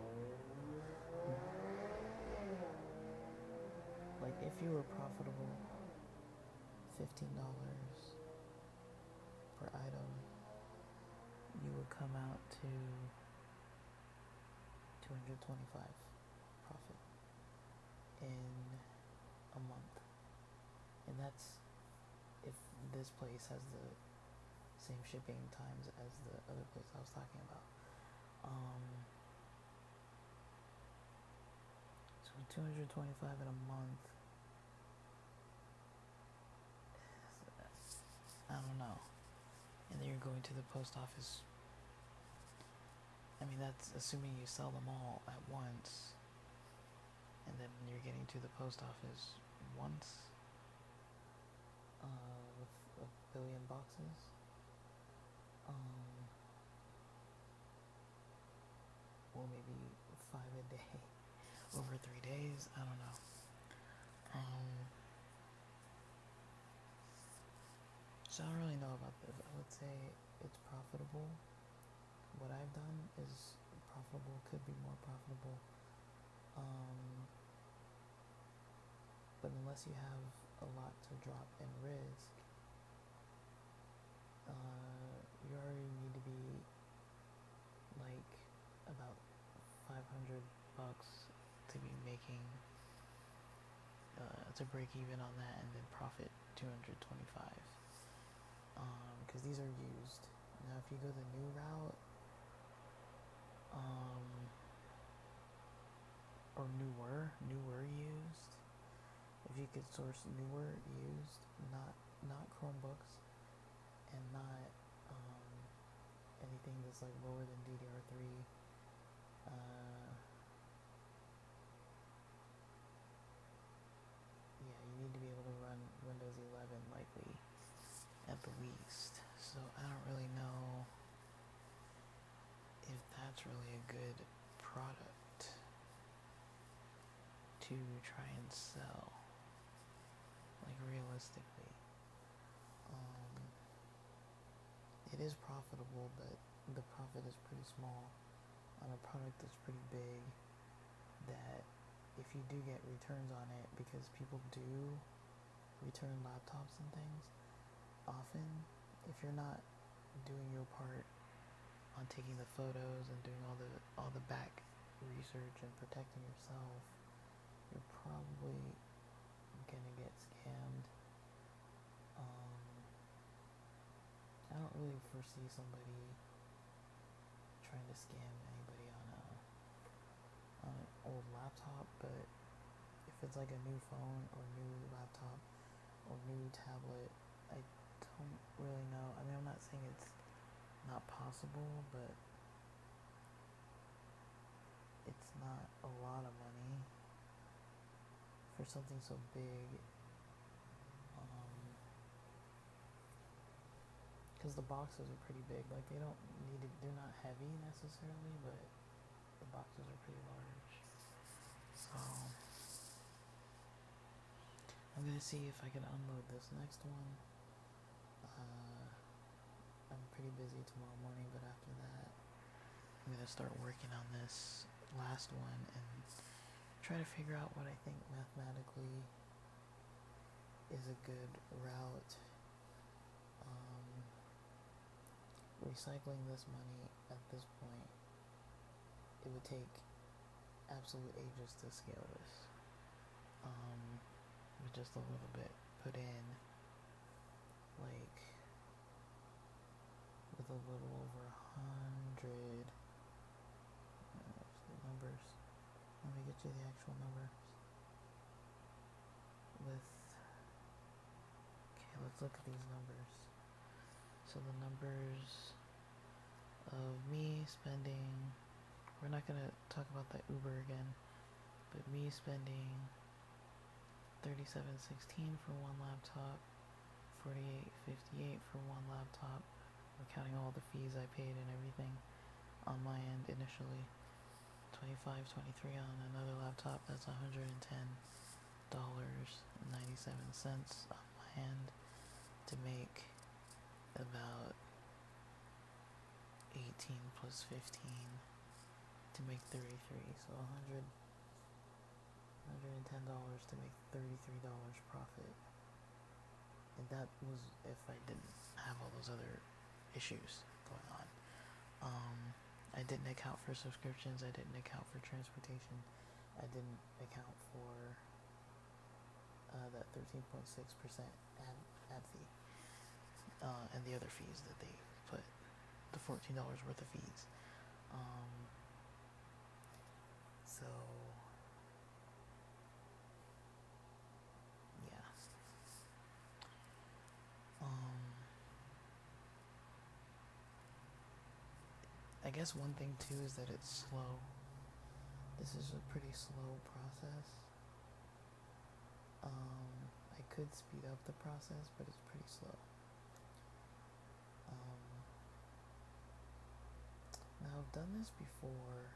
like if you were profitable $15 per item, you would come out to 225 profit in a month. And that's if this place has the same shipping times as the other place I was talking about. So 225 in a month, I don't know. And then you're going to the post office. I mean, that's assuming you sell them all at once. And then you're getting to the post office once with 1 billion boxes. Or maybe 5 a day over 3 days. I don't know. So I don't really know about this. I would say it's profitable. What I've done is profitable, could be more profitable. But unless you have a lot to drop in risk, you already need to be like about 500 bucks to be making to break even on that, and then profit 225, because these are used. Now if you go the new route, or newer used, if you could source newer used, not Chromebooks, and not anything that's like lower than DDR3, yeah, you need to be able to run Windows 11 likely at the least. So I don't really know if that's really a good product to try and sell, like realistically. It is profitable, but the profit is pretty small on a product that's pretty big, that if you do get returns on it, because people do return laptops and things often, if you're not doing your part on taking the photos and doing all the back research and protecting yourself, you're probably gonna get scammed. I don't really foresee somebody trying to scam anybody on an old laptop, but if it's like a new phone or new laptop or new tablet, I don't really know. I mean, I'm not saying it's not possible, but it's not a lot of money for something so big. Because the boxes are pretty big. Like, they're not heavy necessarily, but the boxes are pretty large. So I'm gonna see if I can unload this next one. I'm pretty busy tomorrow morning, but after that I'm gonna start working on this last one and try to figure out what I think mathematically is a good route. Recycling this money at this point, it would take absolute ages to scale this. With just a little bit put in, like with a little over 100. The numbers. Let me get you the actual numbers. Okay, let's look at these numbers. So the numbers of me spending, we're not gonna talk about that Uber again, but me spending $37.16 for one laptop, $48.58 for one laptop. We're counting all the fees I paid and everything on my end initially. $25.23 on another laptop. That's $110.97 on my end to make about 18 plus 15 to make 33. So $110 to make $33 profit. And that was if I didn't have all those other issues going on. I didn't account for subscriptions, I didn't account for transportation, I didn't account for that 13.6% ad fee, and the other fees that they put, the $14 worth of fees. So yeah. I guess one thing too is that it's slow. This is a pretty slow process. I could speed up the process, but it's pretty slow. Now I've done this before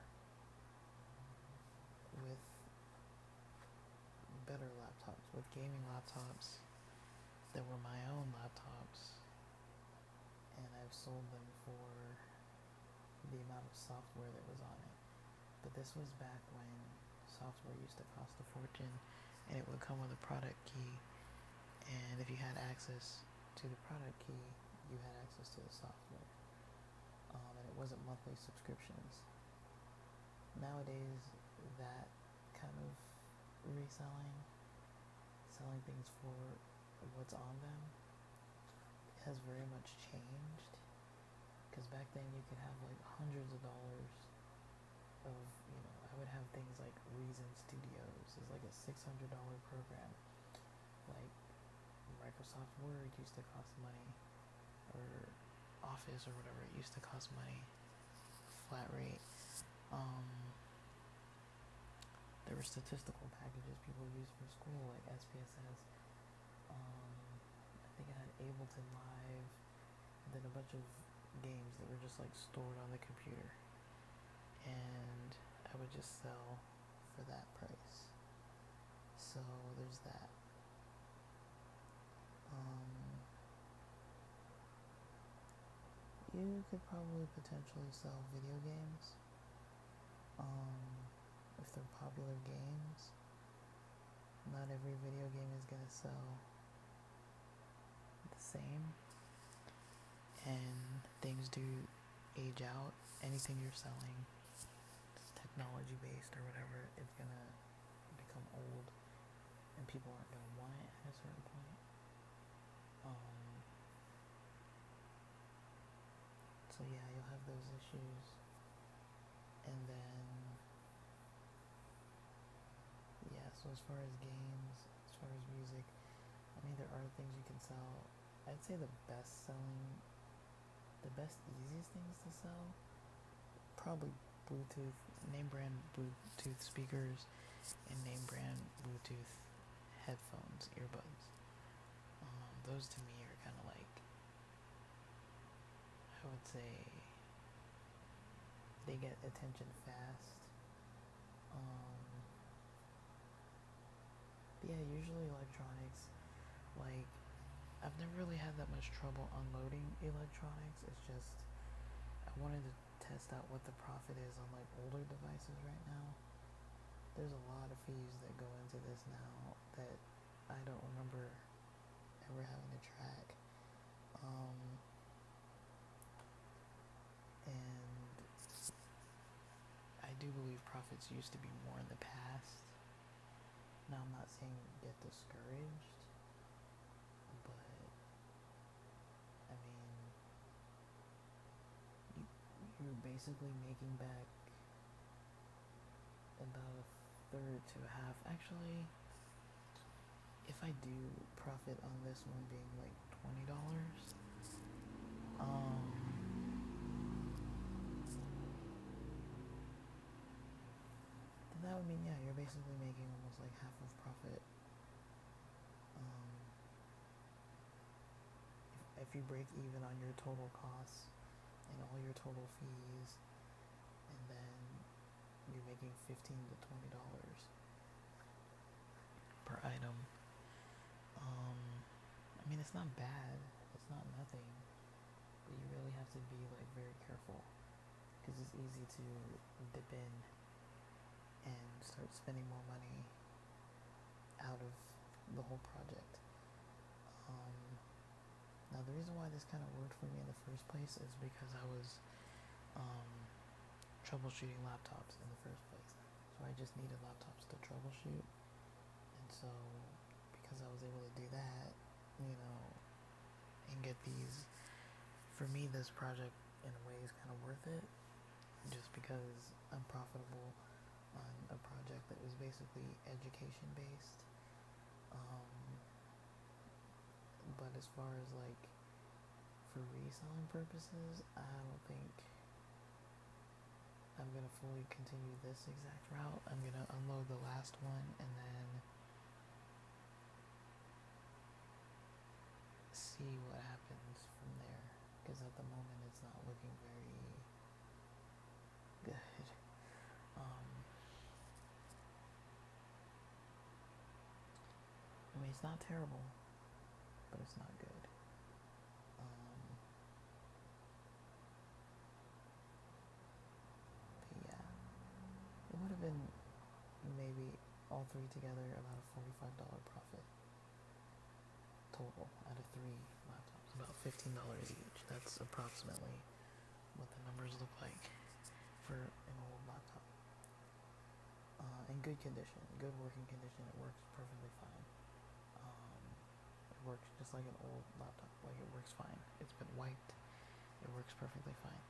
with better laptops, with gaming laptops that were my own laptops, and I've sold them for the amount of software that was on it. But this was back when software used to cost a fortune, and it would come with a product key, and if you had access to the product key, you had access to the software. And it wasn't monthly subscriptions. Nowadays, that kind of reselling, selling things for what's on them, has very much changed. Because back then you could have like hundreds of dollars of, I would have things like Reason Studios is like a $600 program. Like Microsoft Word used to cost money, or Office or whatever, it used to cost money, flat rate. There were statistical packages people used for school, like SPSS. I think I had Ableton Live, and then a bunch of games that were just like stored on the computer, and I would just sell for that price. So there's that. You could probably potentially sell video games. If they're popular games, not every video game is gonna sell the same, and things do age out. Anything you're selling, technology based or whatever, it's gonna become old, and people aren't gonna want it at a certain point. So yeah, you'll have those issues, and then so as far as games, as far as music, I mean, there are things you can sell. I'd say the best, easiest things to sell, probably Bluetooth, name brand Bluetooth speakers, and name brand Bluetooth headphones, earbuds. Those to me are kind of like, I would say, they get attention fast. Yeah, usually electronics, like, I've never really had that much trouble unloading electronics. It's just, I wanted to test out what the profit is on like older devices right now. There's a lot of fees that go into this now that I don't remember ever having to track. And I do believe profits used to be more in the past. Now, I'm not saying get discouraged, but I mean, you're basically making back about a third to a half. Actually, if I do profit on this one being like $20, then that would mean, yeah, you're basically making almost like half of profit. If you break even on your total costs and all your total fees, and then you're making $15 to $20 per item. I mean, it's not bad. It's not nothing. But you really have to be like very careful, because it's easy to dip in and start spending more money out of the whole project. Now, the reason why this kind of worked for me in the first place is because I was troubleshooting laptops in the first place. So I just needed laptops to troubleshoot. And so, because I was able to do that, and get these, for me, this project in a way is kind of worth it, just because I'm profitable on a project that was basically education based. But as far as like for reselling purposes, I don't think I'm gonna fully continue this exact route. I'm gonna unload the last one and then see what happens from there, because at the moment it's not looking very good. I mean, it's not terrible, but it's not good. three together, about a $45 profit total out of three laptops, about $15 each. That's approximately what the numbers look like for an old laptop. In good condition, good working condition, it works perfectly fine. It works just like an old laptop, like it works fine. It's been wiped, it works perfectly fine.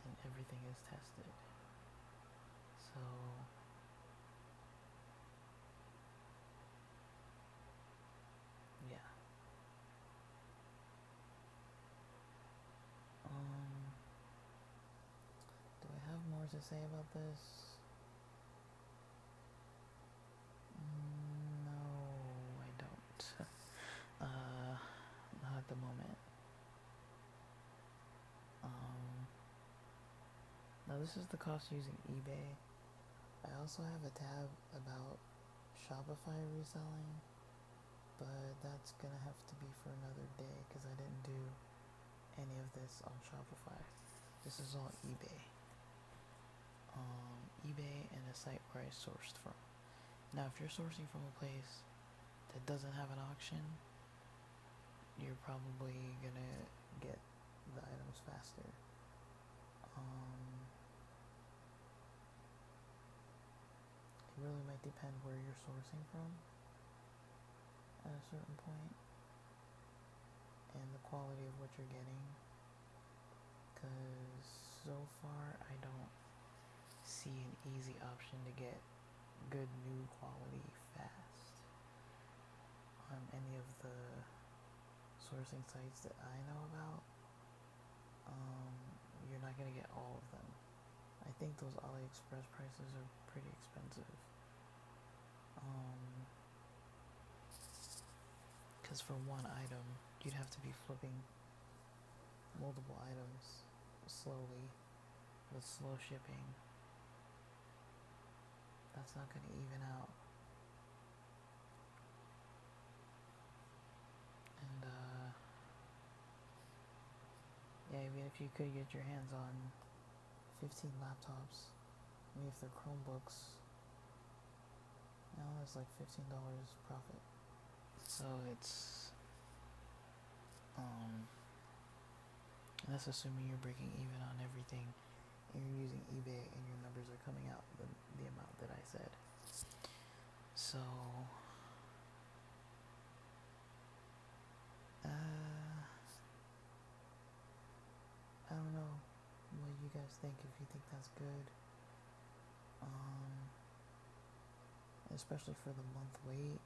And everything is tested. So yeah. Do I have more to say about this? No, I don't. Not at the moment. Now this is the cost using eBay. I also have a tab about Shopify reselling, but that's gonna have to be for another day because I didn't do any of this on Shopify. This is all eBay. eBay and a site where I sourced from. Now, if you're sourcing from a place that doesn't have an auction, you're probably gonna get the items faster. It really might depend where you're sourcing from at a certain point and the quality of what you're getting, because so far I don't see an easy option to get good new quality fast on any of the sourcing sites that I know about. You're not gonna get all of them. I think those AliExpress prices are pretty expensive. Because for one item, you'd have to be flipping multiple items slowly with slow shipping. That's not going to even out. And yeah, even if you could get your hands on 15 laptops, I mean, if they're Chromebooks, now that's like $15 profit. So it's and that's assuming you're breaking even on everything and you're using eBay and your numbers are coming out the amount that I said. So I don't know what you guys think, if you think that's good. Especially for the month wait.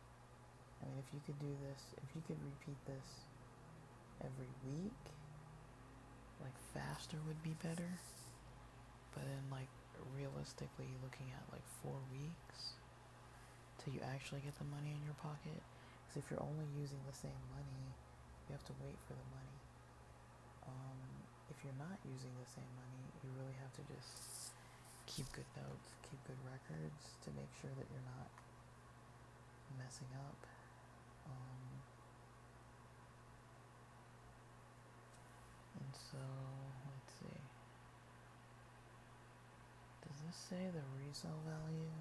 I mean, if you could do this, if you could repeat this every week, like faster would be better. But then, like, realistically looking at like 4 weeks till you actually get the money in your pocket. Because if you're only using the same money, you have to wait for the money. If you're not using the same money, you really have to just keep good notes, keep good records to make sure that you're not messing up. And so, let's see. Does this say the resale value?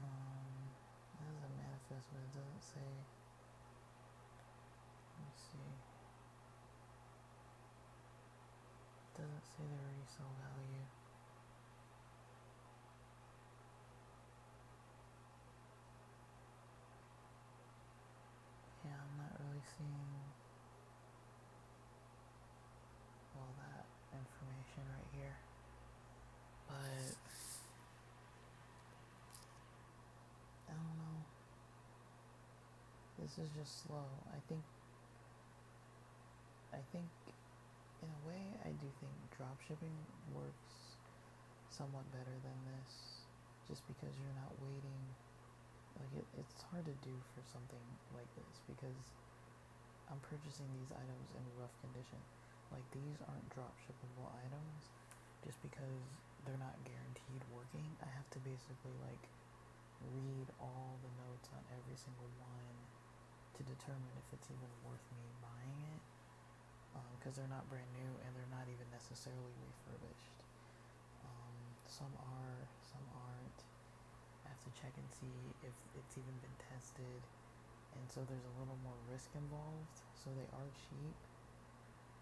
It has a manifest, but it doesn't say. Let me see. It doesn't say the resale value. Yeah, I'm not really seeing all that information right here. But I don't know. This is just slow. I think in a way I do think dropshipping works somewhat better than this, just because you're not waiting. Like it's hard to do for something like this because I'm purchasing these items in rough condition. Like these aren't drop shippable items just because they're not guaranteed working. I have to basically like read all the notes on every single one to determine if it's even worth me buying it. because they're not brand new and they're not even necessarily refurbished. Some are, some aren't. I have to check and see if it's even been tested, and so there's a little more risk involved. So they are cheap,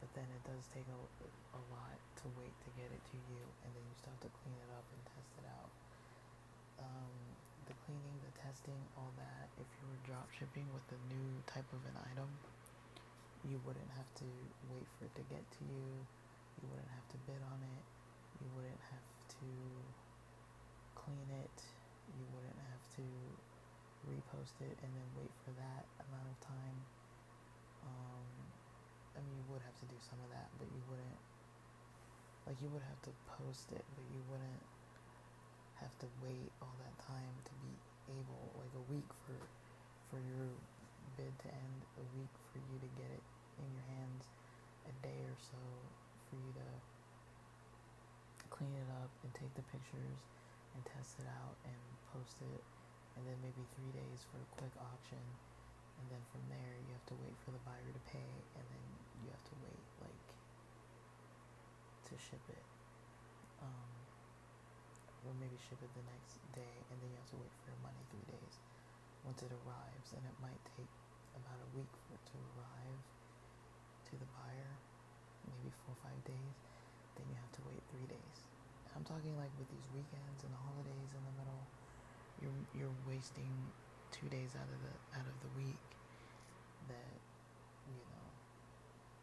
but then it does take a lot to wait to get it to you, and then you still have to clean it up and test it out. The cleaning, the testing, all that, if you were drop shipping with a new type of an item, you wouldn't have to wait for it to get to you, you wouldn't have to bid on it, you wouldn't have to clean it, you wouldn't have to repost it and then wait for that amount of time. I mean, you would have to do some of that, but you wouldn't, like, you would have to post it, but you wouldn't have to wait all that time to be able, like a week for your bid to end, a week for you to get it in your hands, a day or so for you to clean it up and take the pictures and test it out and post it, and then maybe 3 days for a quick auction, and then from there you have to wait for the buyer to pay, and then you have to wait like to ship it, or maybe ship it the next day, and then you have to wait for your money 3 days once it arrives, and it might take about a week for it to arrive to the buyer, maybe 4 or 5 days. Then you have to wait 3 days. I'm talking like with these weekends and the holidays in the middle, you're wasting 2 days out of the week that, you know,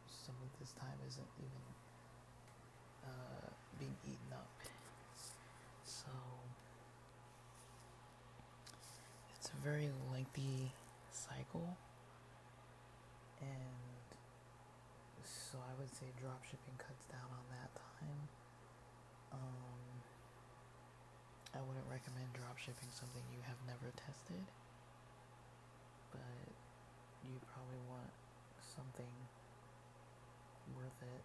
some of this time isn't even being eaten up. So it's a very lengthy cycle, and so I would say drop shipping cuts down on that time. I wouldn't recommend drop shipping something you have never tested, but you probably want something worth it.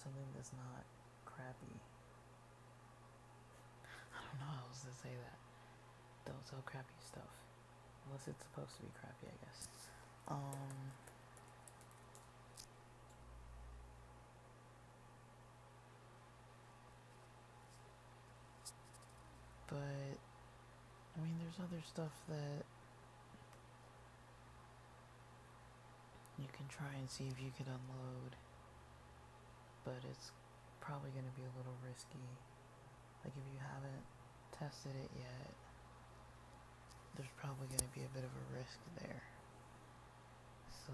Something that's not crappy. I don't know how else to say that. Don't sell crappy stuff. Unless it's supposed to be crappy, I guess. But, I mean, there's other stuff that you can try and see if you could unload, but it's probably going to be a little risky. Like, if you haven't tested it yet, there's probably going to be a bit of a risk there. So,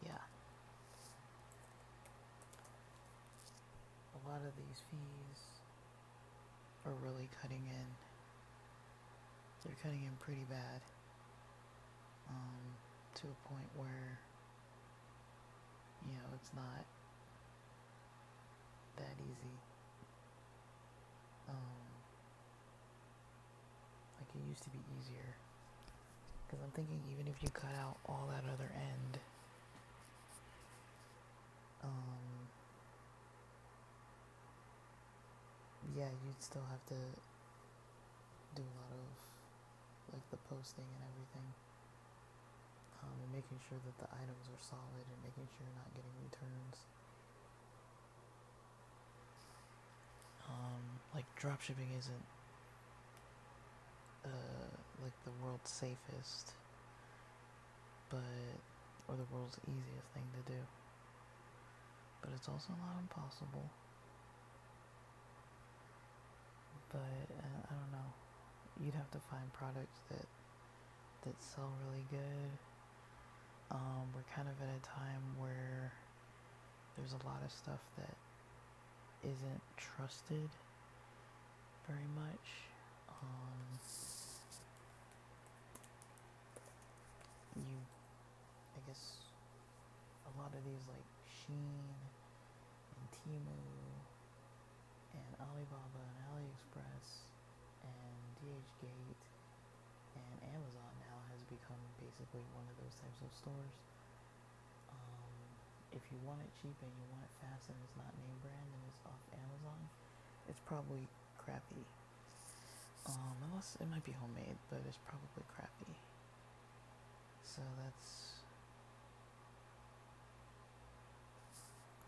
yeah. A lot of these fees are really cutting in. They're cutting in pretty bad. To a point where, you know, it's not that easy. Like, it used to be easier. Because I'm thinking even if you cut out all that other end, yeah, you'd still have to do a lot of, like, the posting and everything. And making sure that the items are solid and making sure you're not getting returns. Like, dropshipping isn't like the world's safest, but, or the world's easiest thing to do. But it's also not impossible. But I don't know. You'd have to find products that sell really good. We're kind of at a time where there's a lot of stuff that isn't trusted very much. I guess a lot of these, like Shein and Temu and Alibaba and AliExpress and DHgate and Amazon now has become basically one of those types of stores. If if you want it cheap and you want it fast and it's not name brand and it's off Amazon, it's probably crappy. Unless it might be homemade, but it's probably crappy. So that's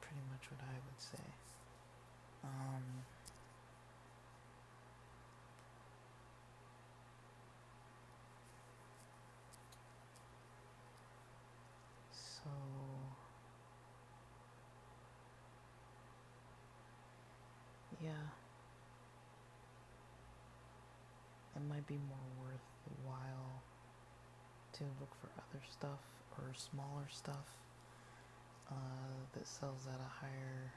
pretty much what I would say. So yeah, it might be more worthwhile to look for other stuff or smaller stuff that sells at a higher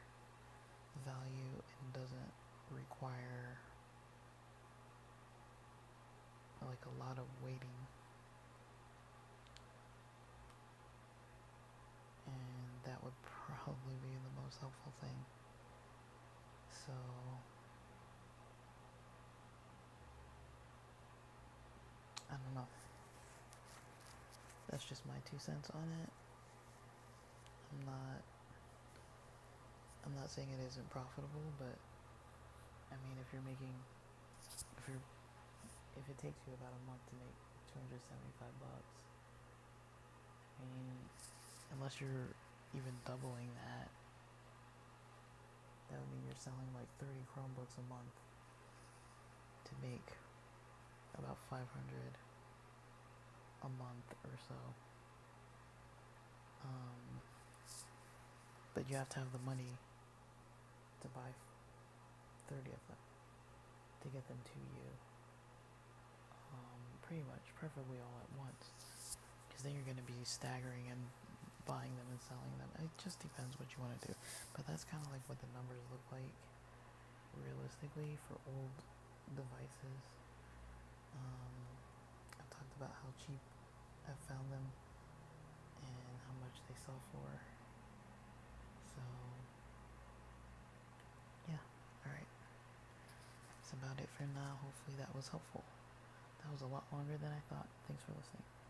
value and doesn't require like a lot of waiting, and that would probably be the most helpful thing. So I don't know, that's just my 2 cents on it. I'm not saying it isn't profitable, but I mean, if it takes you about a month to make $275, I mean, unless you're even doubling that, that would mean you're selling like 30 Chromebooks a month to make about 500 a month or so. But you have to have the money to buy 30 of them to get them to you. Pretty much, preferably all at once, because then you're going to be staggering and buying them and selling them. It just depends what you want to do, but that's kind of like what the numbers look like realistically for old devices. I've talked about how cheap I've found them and how much they sell for. So yeah, alright, that's about it for now. Hopefully that was helpful. That was a lot longer than I thought. Thanks for listening.